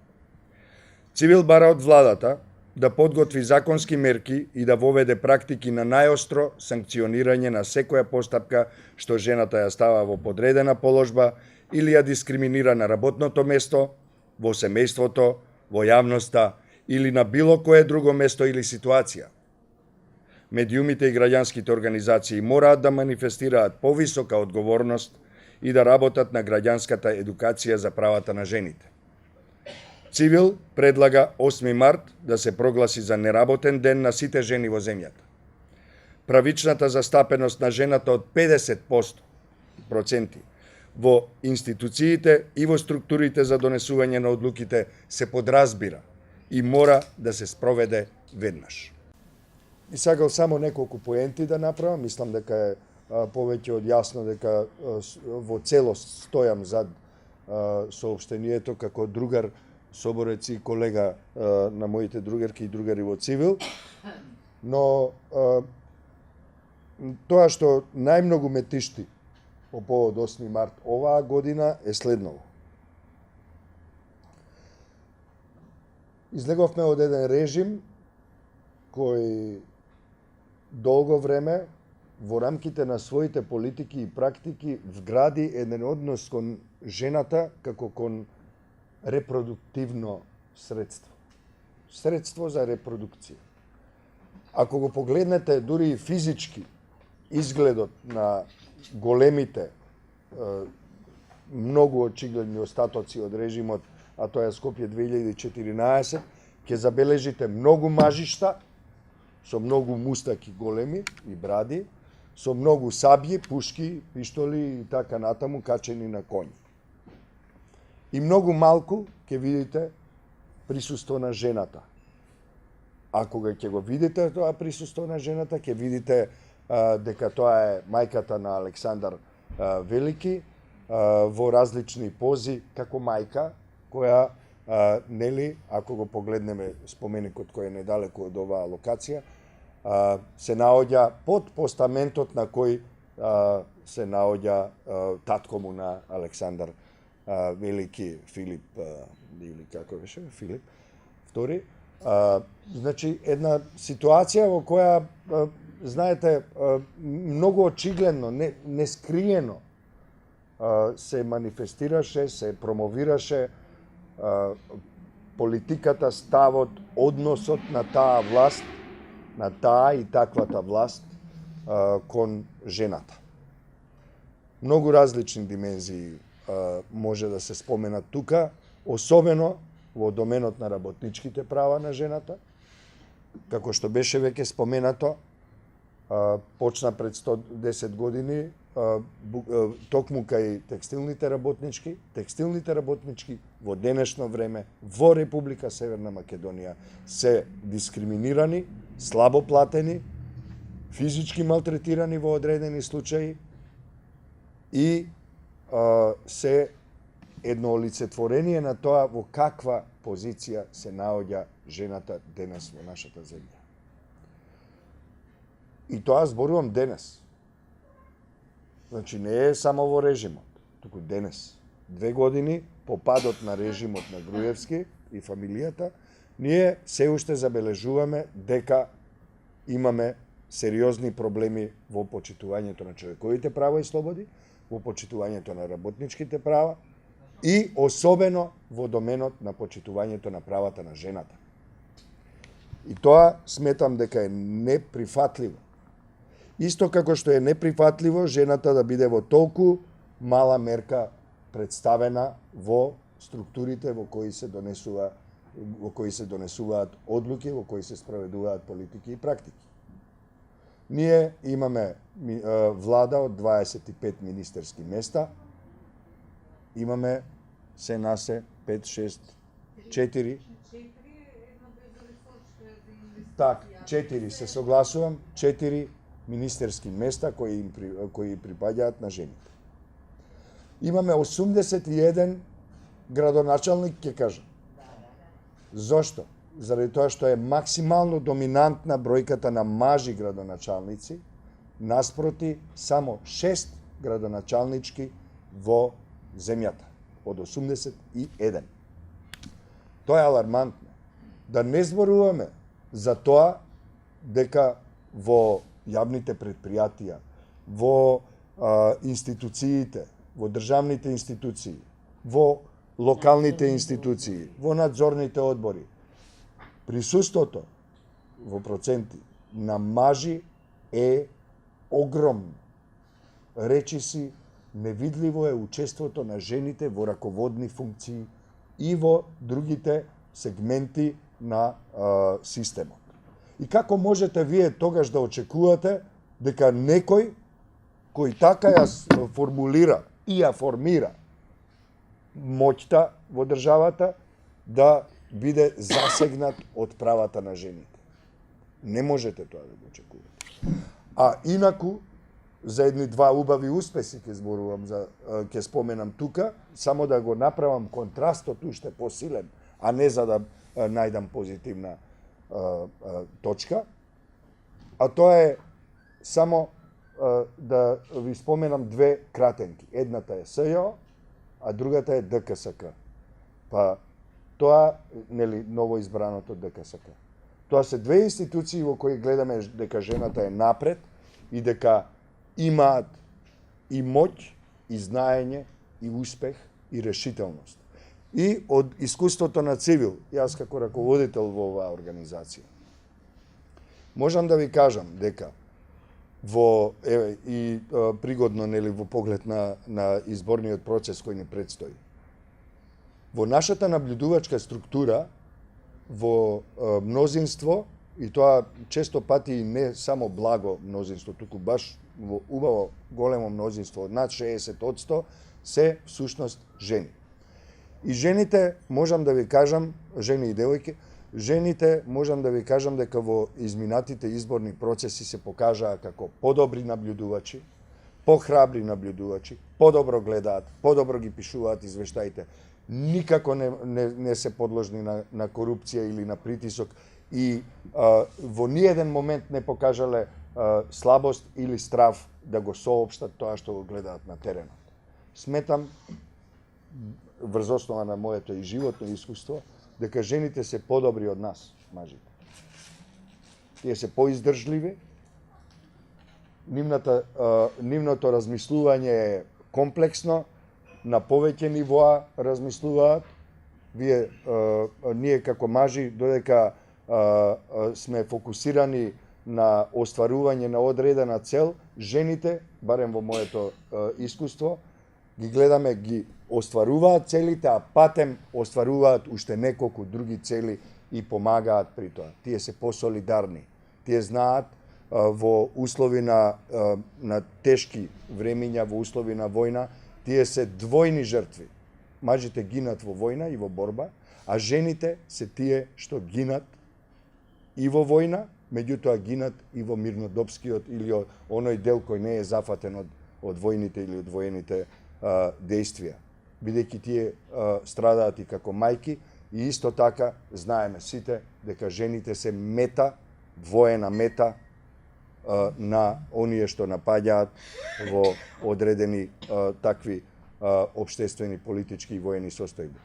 Цивил бара од владата да подготви законски мерки и да воведе практики на најостро санкционирање на секоја постапка што жената ја става во подредена положба или ја дискриминира на работното место, во семејството, во јавноста или на било кое друго место или ситуација. Медиумите и граѓанските организации мораат да манифестираат повисока одговорност и да работат на граѓанската едукација за правата на жените. Цивил предлага 8 март да се прогласи за неработен ден на сите жени во земјата. Правичната застапеност на жената од 50% во институциите и во структурите за донесување на одлуките се подразбира и мора да се спроведе веднаш. И сакал само неколку поенти да направам, мислам дека е повеќе од јасно дека во целост стојам зад соопштението како другар, соборец и колега на моите другарки и другари во Цивил, но тоа што најмногу ме тишти по повод 8 март оваа година е следново. Излеговме од еден режим кој долго време во рамките на своите политики и практики вгради еден однос кон жената како кон репродуктивно средство. Средство за репродукција. Ако го погледнете дури и физички изгледот на големите, многу очигледни остатоци од режимот, а тоа е Скопје 2014, ќе забележите многу мажишта, со многу мустаки големи и бради, со многу сабји, пушки, пиштоли и така натаму качени на коњи. И многу малку ќе видите присуство на жената. А кога ќе го видите тоа присуство на жената, ќе видите дека тоа е мајката на Александар Велики во различни пози како мајка, која, нели, ако го погледнеме споменикот кој е недалеку од оваа локација, се наоѓа под постаментот на кој се наоѓа татко му на Александар Велики, Филип, или како беше, Филип II. Значи, една ситуација во која, знаете, многу очигледно, нескриено се манифестираше, се промовираше политиката, ставот, односот на таа власт, на таа и таквата власт кон жената. Многу различни димензии може да се споменат тука, особено во доменот на работничките права на жената, како што беше веќе споменато, почна пред 110 години, токму кај текстилните работнички во денешно време во Република Северна Македонија се дискриминирани, слабо платени, физички малтретирани во одредени случаи и се едно олицетворение на тоа во каква позиција се наоѓа жената денес во нашата земја. И тоа зборувам денес. Значи не е само во режимот, туку денес. 2 години по падот на режимот на Груевски и фамилијата, ние се уште забележуваме дека имаме сериозни проблеми во почитувањето на човековите права и слободи, во почитувањето на работничките права и особено во доменот на почитувањето на правата на жената. И тоа сметам дека е неприфатливо. Исто како што е неприфатливо жената да биде во толку мала мерка представена во структурите во кои се донесуваат одлуки, во кои се спроведуваат политики и практики. Ние имаме влада од 25 министерски места, имаме се насе 5, 6, 4. Так, 4 се согласувам, 4 министерски места кои припаѓаат на жените. Имаме 81 градоначалник, ќе кажам. Зошто? Заради тоа што е максимално доминантна бројката на мажи градоначалници, наспроти само 6 градоначалнички во земјата, од 81. Тоа е алармантно. Да не зборуваме за тоа дека во јавните предпријатија, во институциите, во државните институции, во локалните институции, во надзорните одбори, присуството во проценти на мажи е огромно. Речиси, невидливо е учеството на жените во раководни функции и во другите сегменти на системот. И како можете вие тогаш да очекувате дека некој кој така ја формулира и ја формира моќта во државата да биде засегнат од правата на жените? Не можете тоа да го очекувате. А инаку, за едни два убави успеси ќе споменам тука, само да го направам контрастот уште посилен, а не за да најдам позитивна точка. А тоа е само да ви споменам две кратенки. Едната е СЈО, а другата е ДКСК. Па тоа, нели, новоизбраното ДКСК. Тоа се две институции во кои гледаме дека жената е напред и дека имаат и моќ, и знаење, и успех, и решителност. И од искуството на Цивил, јас како раководител во оваа организација, можам да ви кажам дека пригодно, нели, во поглед на изборниот процес кој ни предстои, во нашата наблюдувачка структура, во мнозинство, и тоа често пати и не само благо мнозинство, туку баш во убаво големо мнозинство, над 60%, се всушност жени. И жените, можам да ви кажам, жени и девојки, жените, можам да ви кажам дека во изминатите изборни процеси се покажаа како подобри наблюдувачи, похрабри наблюдувачи, подобро гледаат, подобро ги пишуваат извештаите, никако не се подложни на корупција или на притисок и во ниеден момент не покажале слабост или страв да го соопштат тоа што го гледаат на теренот. Сметам, врз основа на моето и животно искуство, дека жените се подобри од нас, мажите. Тие се поиздржливи, нивното размислување е комплексно, на повеќе нивоа размислуваат. Ние како мажи, додека сме фокусирани на остварување на одредена цел, жените, барем во моето искуство, ги гледаме, ги остваруваат целите, а патем остваруваат уште неколку други цели и помагаат при тоа. Тие се посолидарни. Тие знаат во услови на тешки времиња, во услови на војна, тие се двојни жртви. Мажите гинат во војна и во борба, а жените се тие што гинат и во војна, меѓутоа гинат и во мирнодопскиот или оној дел кој не е зафатен од војните или од воените действија. Бидејќи тие страдаат и како мајки, и исто така знаеме сите дека жените се мета, воена мета на оние што напаѓаат во одредени такви општествени, политички и воени состојби.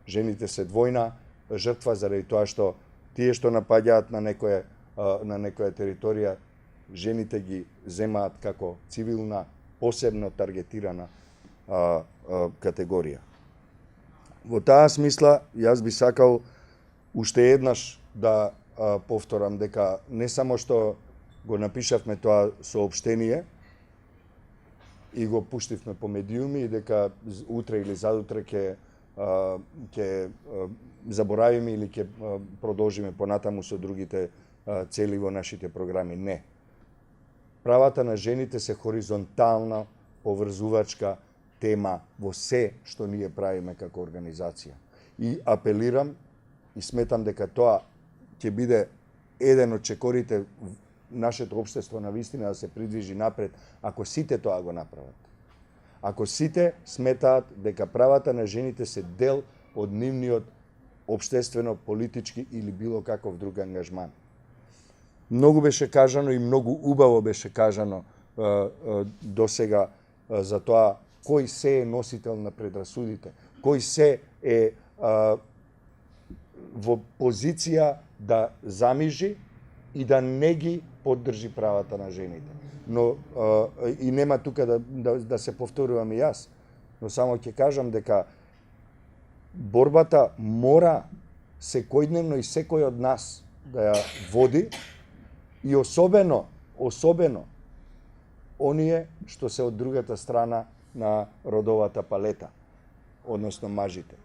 Жените се двојна жртва заради тоа што тие што напаѓаат на некоја територија, жените ги земаат како цивилна, посебно таргетирана категорија. Во таа смисла, јас би сакал уште еднаш да повторам дека не само што го напишавме тоа соопштение и го пуштивме по медиуми и дека утре или задутре ќе заборавиме или ќе продолжиме понатаму со другите цели во нашите програми. Не. Правата на жените се хоризонтална, поврзувачка тема во се што ние правиме како организација. И апелирам и сметам дека тоа ќе биде еден од чекорите нашето општество на вистина да се придвижи напред, ако сите тоа го направат. Ако сите сметаат дека правата на жените се дел од нивниот општествено, политички или било каков друг ангажман. Многу беше кажано и многу убаво беше кажано досега за тоа кој се е носител на предрасудите, кој се е во позиција да замижи и да не ги поддржи правата на жените. Но и нема тука да се повторувам и јас, но само ќе кажам дека борбата мора секојдневно и секој од нас да ја води и особено оние што се од другата страна на родовата палета, односно мажите.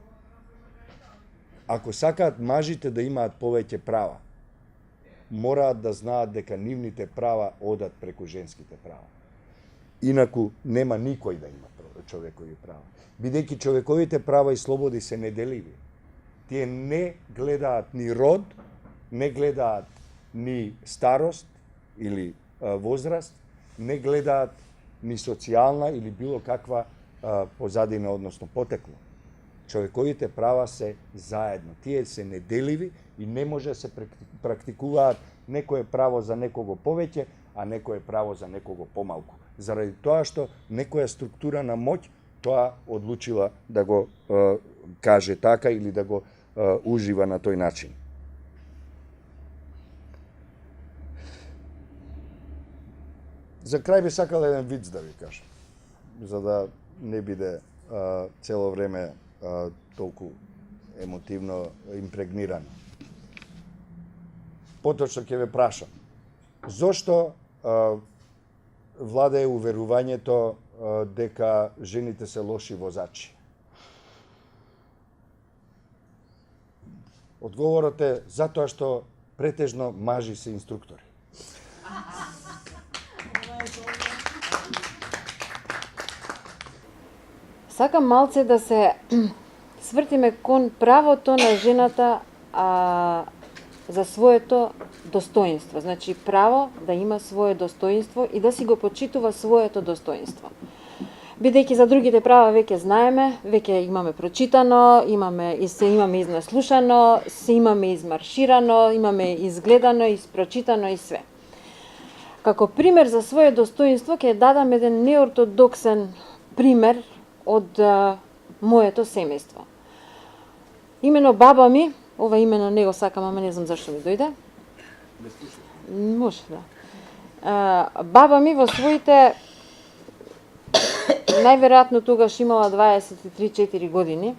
Ако сакаат мажите да имаат повеќе права, мораат да знаат дека нивните права одат преку женските права. Инаку нема никој да има човекови права. Бидејќи човековите права и слободи се неделиви. Тие не гледаат ни род, не гледаат ни старост или возраст, не гледаат ни социјална или било каква позадина, односно потекло. Човековите права се заедно. Тие се неделиви и не може да се практикуваат некое право за некого повеќе, а некое право за некого помалку. Заради тоа што некоја структура на моќ тоа одлучила да го каже така или да го ужива на тој начин. За крај би сакал еден виц да ви кажам, за да не биде цело време толку емотивно импрегниран. Поточно ќе ве прашам, зошто владее уверувањето дека жените се лоши возачи? Одговорот е затоа што претежно мажи се инструктори. Сакам малце да се свртиме кон правото на жената за своето достоинство. Значи право да има свое достоинство и да си го почитува своето достоинство. Бидејќи за другите права веќе знаеме, веќе имаме прочитано, имаме изнаслушано, се имаме измарширано, имаме изгледано, изпрочитано и све. Како пример за свое достоинство ќе дадам еден неортодоксен пример од моето семејство. Имено баба ми, ова имено не го сакам, ама не знам зашто ми дојде. Може, да. Баба ми во своите, најверојатно тогаш имала 23-4 години,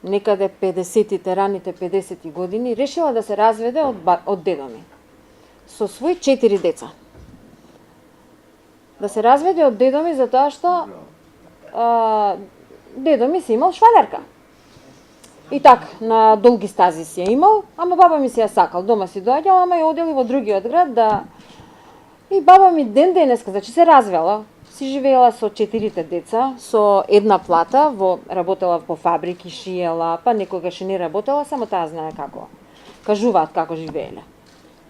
некаде 50-тите, раните 50-ти години, решила да се разведе од дедо ми. Со свои 4 деца. Да се разведе од дедо ми затоа што дедо ми си имал швалерка. И так, на долги стази си ја имал, ама баба ми си ја сакал. Дома си доаѓала, ама ја одели во другиот град да... И баба ми ден денеска, значи се развела, си живеела со 4 деца, со една плата, работела по фабрики, шиела, па некогаш и не работела, само таа знае како. Кажуваат како живееле.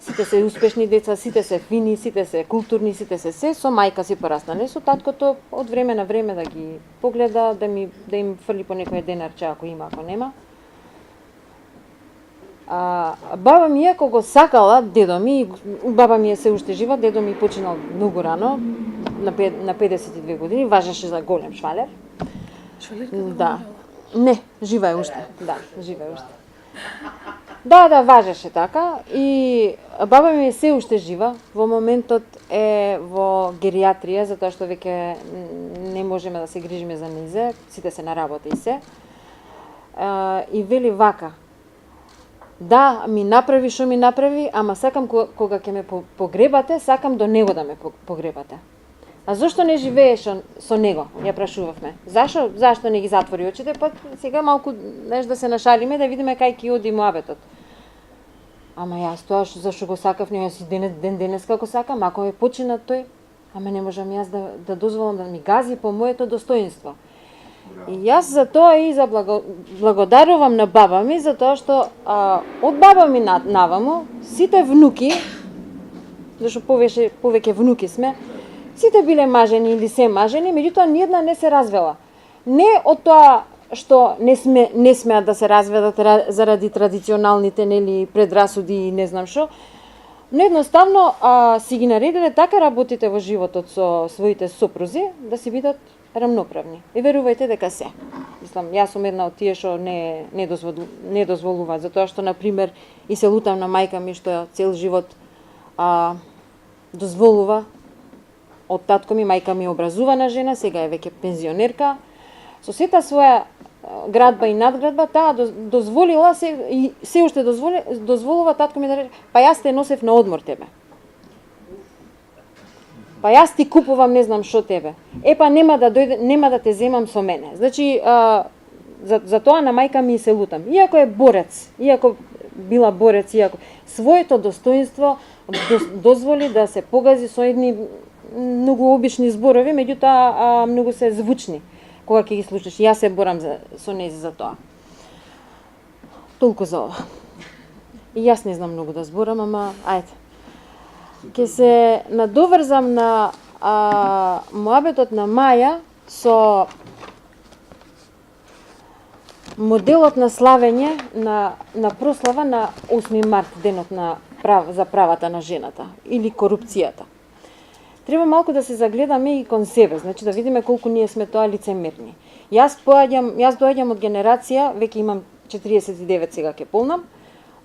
Сите се успешни деца, сите се фини, сите се културни, сите се се, со мајка си пораснале, со таткото од време на време да ги погледа, да им фрли по некој денарче ако има, ако нема. Баба ми ако го сакала дедо ми, баба ми е се уште жива, дедо ми починал многу рано, на 52 години, важеше за голем швалер. Да. Не, жива е уште. Да, жива е уште. Да, важеше така. И баба ми е се уште жива. Во моментот е во гериатрија, затоа што веќе не можеме да се грижиме за нејзе, сите се на работа и се. И вели вака: да, ми направи што ми направи, ама сакам кога ќе ме погребате, сакам до него да ме погребате. А зошто не живееш со него? Ја прашувавме. Зашто не ги затвори очите? Па сега малку да се нашалиме, да видиме кај ќе оди муабетот. Ама јас тоа зашто го сакав, не си ден денеска го сакам, ако ме почина тој, ама не можам јас да дозволам да ми гази по моето достоинство. И јас за тоа и благодарувам на баба ми, затоа што од баба ми наваму, сите внуки, зашто повеќе внуки сме, сите биле мажени или се мажени, меѓутоа ниедна не се развела. Не од тоа што не смеат да се разведат заради традиционалните предрасуди и не знам што, но едноставно си ги наредиле така работите во животот со своите сопрузи да си бидат рамноправни. И верувајте дека се. Мислам, јас сум една од тие што не дозволуваат, затоа што, например, и се лутам на мајка ми што цел живот дозволува од татко ми, мајка ми е образувана жена, сега е веќе пензионерка. Со сета своја градба и надградба, таа дозволила и се уште дозволува татко ми да рече: па јас те носев на одмор тебе. Па јас ти купувам не знам што тебе. Епа нема да те земам со мене. Значи, за тоа на мајка ми се лутам. Иако е борец, иако била борец, иако своето достоинство дозволи да се погази со едни многу обични зборови, меѓутоа многу се звучни кога ќе ги слушаш. Јас се борам со нејзи за тоа. Толку за ова. И јас не знам многу да зборам, ама ајде. Ке се надоврзам на муабетот на Маја со моделот на славење на прослава на 8 март, денот за правата на жената или корупцијата. Треба малку да се загледаме и кон себе, значи да видиме колку ние сме тоа лицемерни. Јас доаѓам од генерација, веќе имам 49 сега ќе полнам,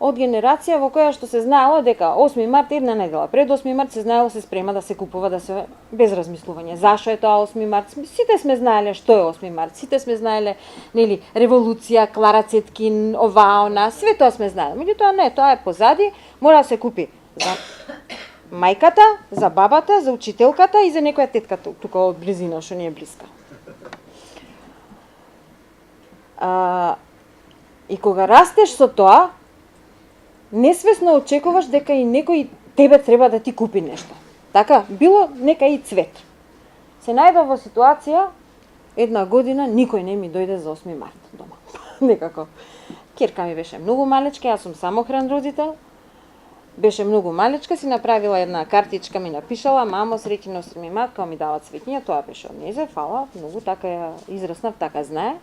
од генерација во која што се знаело дека 8 март една недела пред 8 март се знаело се спрема да се купува, да се без размислување. Зашо е тоа 8 март? Сите сме знаеле што е 8 март. Сите сме знаеле, нели, револуција, Клара Цеткин, ова, она, све тоа сме знаеле. Меѓутоа не, тоа е позади, мора да се купи за мајката, за бабата, за учителката и за некоја тетка тука од близина што не е блиска. И кога растеш со тоа, несвесно очекуваш дека и некој тебе треба да ти купи нешто. Така, било нека и цвет. Се најдов во ситуација, една година никој не ми дојде за 8 март дома. Некако. Ќерка ми беше многу малечка, јас сум самохран родител. Беше многу малечка, си направила една картичка, ми напишала: мамо, среќен 8 март, као ми дава цветиња, тоа беше од незе, фала, многу така ја израснав, така знае.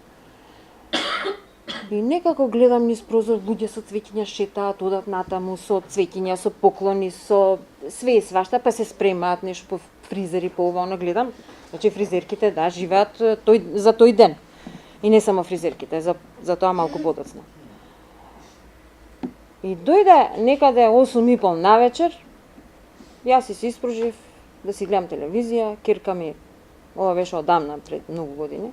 И некако гледам низ прозор, луѓе со цветиња шетаат, одат натаму со цветиња, со поклони, со све и свашта, па се спремаат нешто по фризери, по ова, оно гледам. Значи фризерките, да, живеат за тој ден. И не само фризерките, за тоа малку подоцна. И дојде некаде 8:30 навечер, јас си се испружив да си гледам телевизија, ќерка ми, ова беше одамна, пред многу години,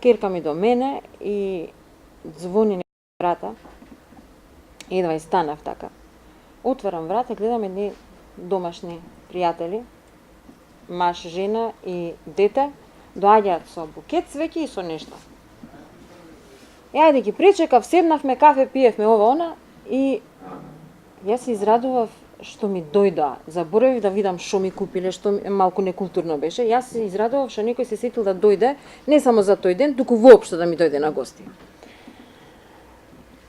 ќерка ми до мене и звони на врата, едва и станав така. Отварам врата, гледам едни домашни пријатели, маж, жена и дете, доаѓаат со букет цвеќе и со нешто. Ја ги причекав, седнавме, кафе пиевме, ова, она, и јас се израдував што ми дојдоа. Заборавив да видам што ми купиле, што малку некултурно беше. Јас се израдував што некој се сетил да дојде, не само за тој ден, туку воопшто да ми дојде на гости.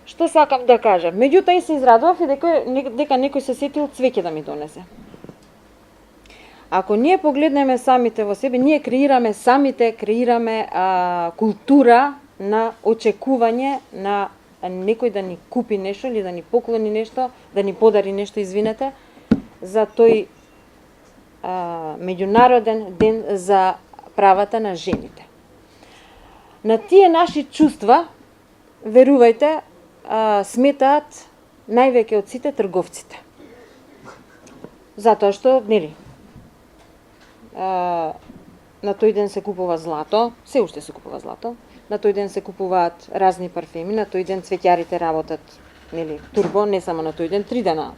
Што сакам да кажам? Меѓутоа и се израдував и дека некој се сетил цвеќе да ми донесе. Ако ние погледнеме самите во себе, ние креираме култура на очекување на некој да ни купи нешто или да ни поклони нешто, да ни подари нешто, извинете, за тој меѓународен ден за правата на жените. На тие наши чувства, верувајте, сметаат највеќе од сите трговците. Затоа што, нели, на тој ден се купува злато, се уште се купува злато, на тој ден се купуваат разни парфеми, на тој ден цвеќарите работат, нели, турбо, не само на тој ден, 3 дена.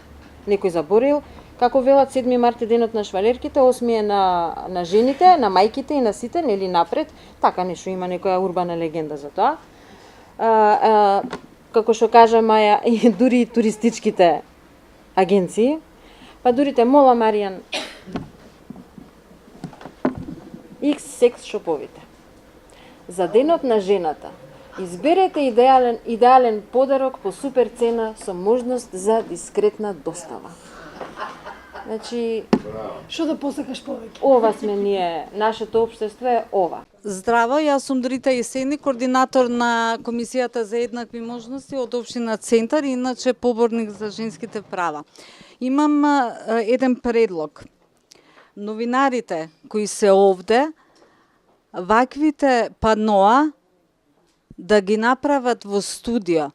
Некој заборил, како велат 7 март е денот на швалерките, 8 е на жените, на мајките и на сите, нели, напред, така нешто има некоја урбана легенда за тоа. Како што кажа Маја, и дури и туристичките агенции, па дури те мола Маријан, X секс шоповите. За денот на жената изберете идеален подарок по супер цена со можност за дискретна достава. Значи, Што да посакаш повеќе? Ова сме ние, нашето општество е ова. Здраво, јас сум Дрита Есени, координатор на Комисијата за еднакви можности од општина Центар, иначе поборник за женските права. Имам еден предлог. Новинарите кои се овде, ваквите паноа да ги направат во студија.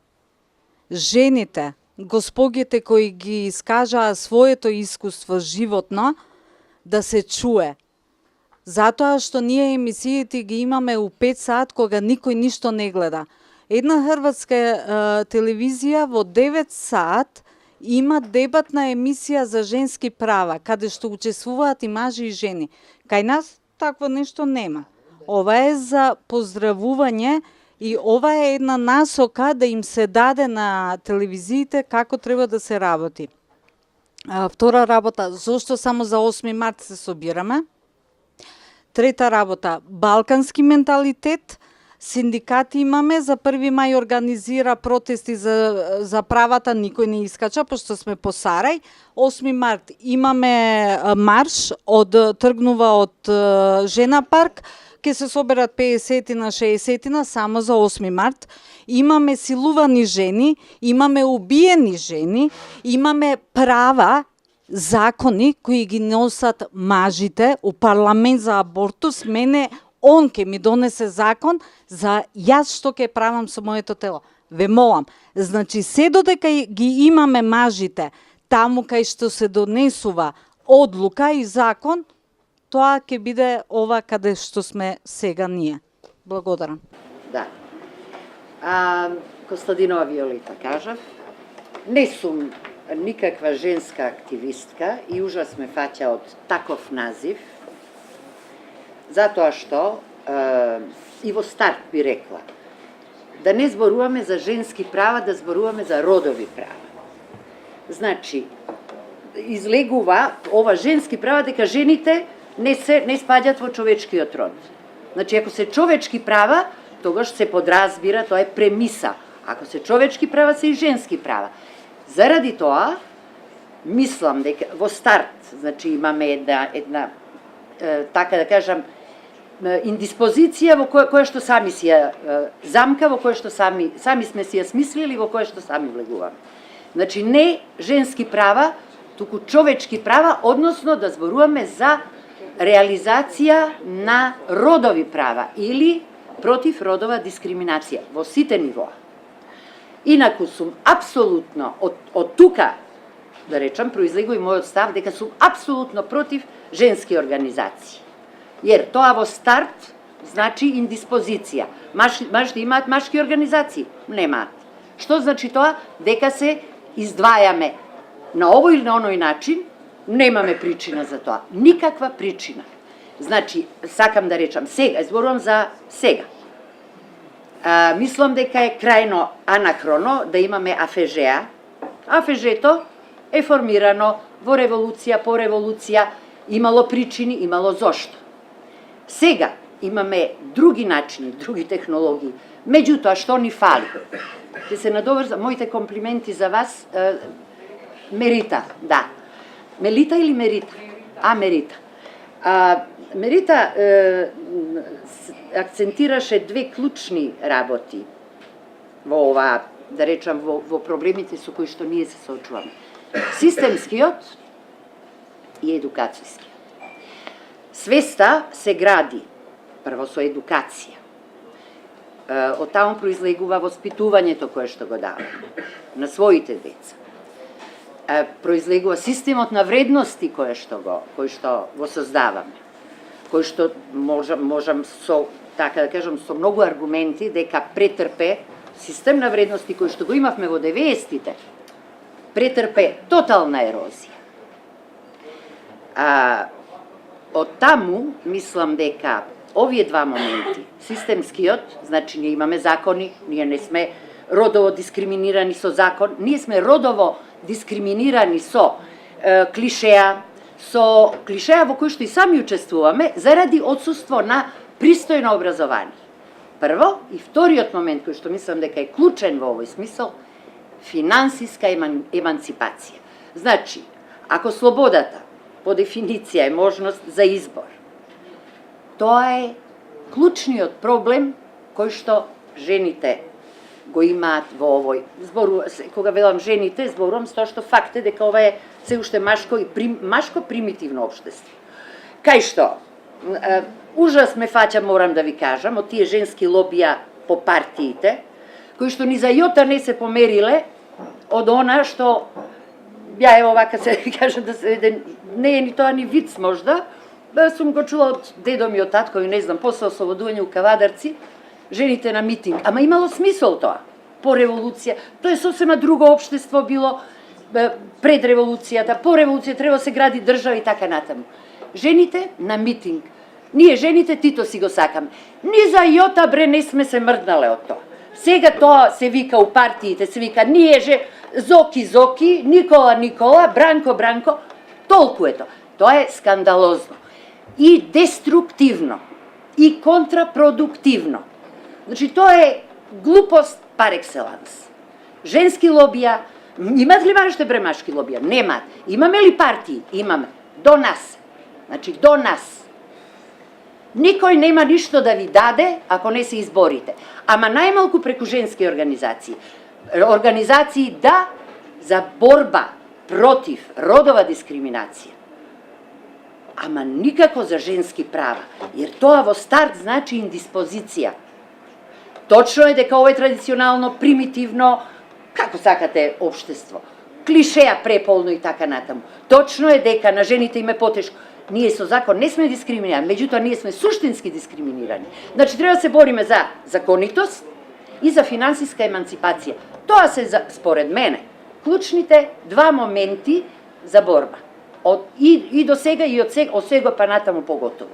Жените, госпогите кои ги искажаа своето искуство животно, да се чуе. Затоа што ние емисиите ги имаме у 5 сат кога никој ништо не гледа. Една хрватска телевизија во 9 сат има дебатна емисија за женски права, каде што учествуваат и мажи и жени. Кај нас такво нешто нема. Ова е за поздравување и ова е една насока да им се даде на телевизиите како треба да се работи. Втора работа, зошто само за 8 март се собираме? Трета работа, балкански менталитет. Синдикати имаме, за 1 мај организира протести за правата, никој не искача, пошто сме по Сарај. 8 март имаме марш, тргнува од Жена парк, ќе се соберат 50 на 60 на само за 8 март. Имаме силувани жени, имаме убиени жени, имаме права, закони кои ги носат мажите у парламент за абортус. Мене он ке ми донесе закон за јас што ќе правам со моето тело. Ве молам, значи се додека ги имаме мажите таму кај што се донесува одлука и закон, тоа ќе биде ова каде што сме сега ние. Благодарам. Да. Костадинова Виолета кажав, не сум никаква женска активистка и ужас ме фаќа од таков назив, затоа што и во старт би рекла, да не зборуваме за женски права, да зборуваме за родови права. Значи, излегува ова женски права дека жените не спаѓат во човечкиот род. Значи, ако се човечки права, тогаш се подразбира, тоа е премиса. Ако се човечки права, се и женски права. Заради тоа, мислам дека во старт, значи имаме една така да кажам, индиспозиција во која што сами си ја замка, во која што сами сме си ја смислили, во која што сами влегуваме. Значи не женски права, туку човечки права, односно да зборуваме за реализација на родови права или против родова дискриминација во сите нивоа. Инаку сум апсолутно од тука, да речам, произлегува и мојот став дека сум апсолутно против женски организации. Jer тоа во старт значи индиспозиција. Мажите имаат машки организации? Немаат. Што значи тоа? Дека се издвајаме на овој или на оној начин, немаме причина за тоа. Никаква причина. Значи, сакам да речам, сега, зборувам за сега. Мислам дека е крајно анахроно да имаме АФЖ-а. АФЖ-то е формирано во револуција, по револуција, имало причини, имало зошто. Сега имаме други начини, други технологии. Меѓутоа, што ни фали? Ќе се надоврзам, моите комплименти за вас, Мерита, да. Мелита или Мерита? Мерита. Мерита акцентираше две клучни работи во ова, да речам, во проблемите со кои што ние се соочуваме. Системскиот и едукацијскиот. Свеста се гради прво со едукација. Од таму произлегува воспитувањето кое што го даваме на своите деца. Произлегува системот на вредности кој што го создаваме. Кој што можам со, така да кажам, со многу аргументи дека претрпе систем на вредности кој што го имавме во 90-тите, претрпе тотална ерозија. Од таму, мислам дека овие два моменти, системскиот, значи ние имаме закони, ние не сме родово дискриминирани со закон, ние сме родово дискриминирани со клишеа во кои што и сами учествуваме заради отсуство на пристојно образование. Прво, и вториот момент кој што мислам дека е клучен во овој смисол, финансиска еманципација. Значи, ако слободата по дефиниција е можност за избор, тоа е клучниот проблем кој што жените го имаат во овој. Кога велам жените, зборувам со што факт е дека ова е се уште машко примитивно општество. Кај што ужас ме фаќа, морам да ви кажам, од тие женски лобија по партиите, кои што ни за јота не се помериле од она што ја ево вака се кажа да се не е ни тоа ни виц можда, сум го чула од дедо ми, од татко и не знам, после ослободување у Кавадарци, жените на митинг. Ама имало смисол тоа. По револуција, тоа е сосема друго општество било пред револуцијата, по револуција треба да се гради држава и така натаму. Жените на митинг. Ние жените Тито си го сакаме. Ни за јота бре не сме се мрднале од тоа. Сега тоа се вика у партиите, се вика ние Зоки, Никола, Бранко, толку е тоа. Тоа е скандалозно. И деструктивно. И контрапродуктивно. Значи, тоа е глупост пар екселанс. Женски лобија, имат ли мажите бремашки лобија? Немаат. Имаме ли партии? Имаме. До нас. Значи, до нас. Никој нема ништо да ви даде ако не се изборите. Ама најмалку преку женски организации. Организации да за борба против родова дискриминација. Ама никако за женски права. Jer тоа во старт значи индиспозиција. Точно е дека ова е традиционално, примитивно, како сакате, општество. Клишеа преполно и така натаму. Точно е дека на жените им е потешко. Ние со закон не сме дискриминирани, меѓутоа ние сме суштински дискриминирани. Значи треба да се бориме за законитост и за финансиска еманципација. Тоа се, според мене, клучните два моменти за борба. И до сега и од сега па натаму поготово.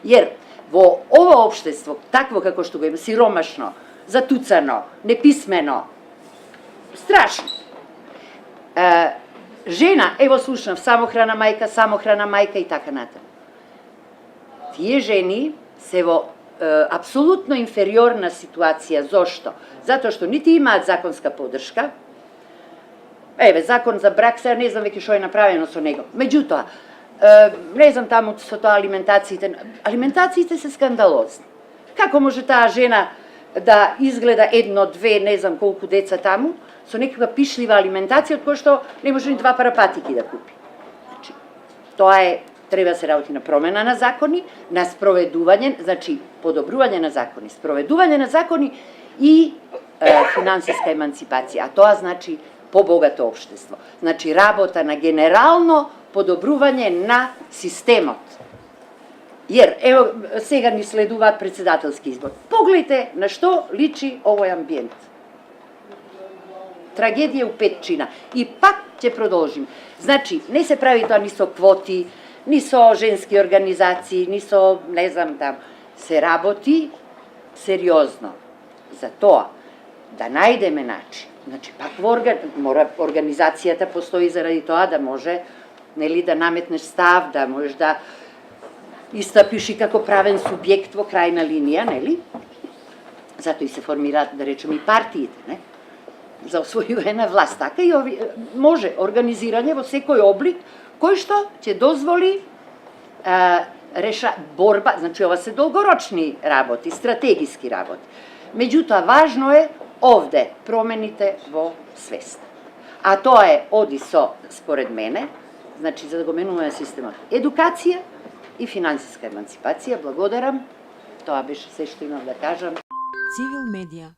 Jer во ова општество, такво како што го има, сиромашно, затуцано, неписмено, страшно. Жена, ево слушнав, самохрана мајка и така натаму. Тие жени се во апсолутно инфериорна ситуација. Зошто? Затоа што нити имаат законска поддршка. Еве, закон за брак, сега не знам веќе што е направено со него. Меѓутоа, не знам таму со тоа алиментациите се скандалозни. Како може таа жена да изгледа едно, две, не знам колку деца таму, со некаква пишлива алиментација, од која што не може ни 2 пара патики да купи. Значи, тоа е, треба се работи на промена на закони, на спроведување, значи, подобрување на закони, спроведување на закони и финансиска емансипација. А тоа значи побогато општество. Значи, работа на генерално подобрување на системот. Jer, evo, сега ни следуваат председателски избор. Погледайте на што личи овој амбиент. Трагедија у петчина. И пак ќе продолжим. Значи, не се прави тоа ни со квоти, ни со женски организации, ни со, не знам там, се работи сериозно за тоа да најдеме начин. Значи, пак мора организацијата постои заради тоа да може, нели, да наметнеш став, да можеш да истапиш и како правен субјект во крајна линија, нели? Затоа и се формираат, да речем, и партиите, не? За освојување на власт. Така и може организирање во секој облик, кој што ќе дозволи борба, значи ова се долгорочни работи, стратегиски работи. Меѓутоа, важно е овде промените во свест. А тоа е, оди со, според мене, значи за да го менуваме системот, едукација и финансиска емансипација. Благодарам. Тоа беше се што имам да кажам. Цивил медија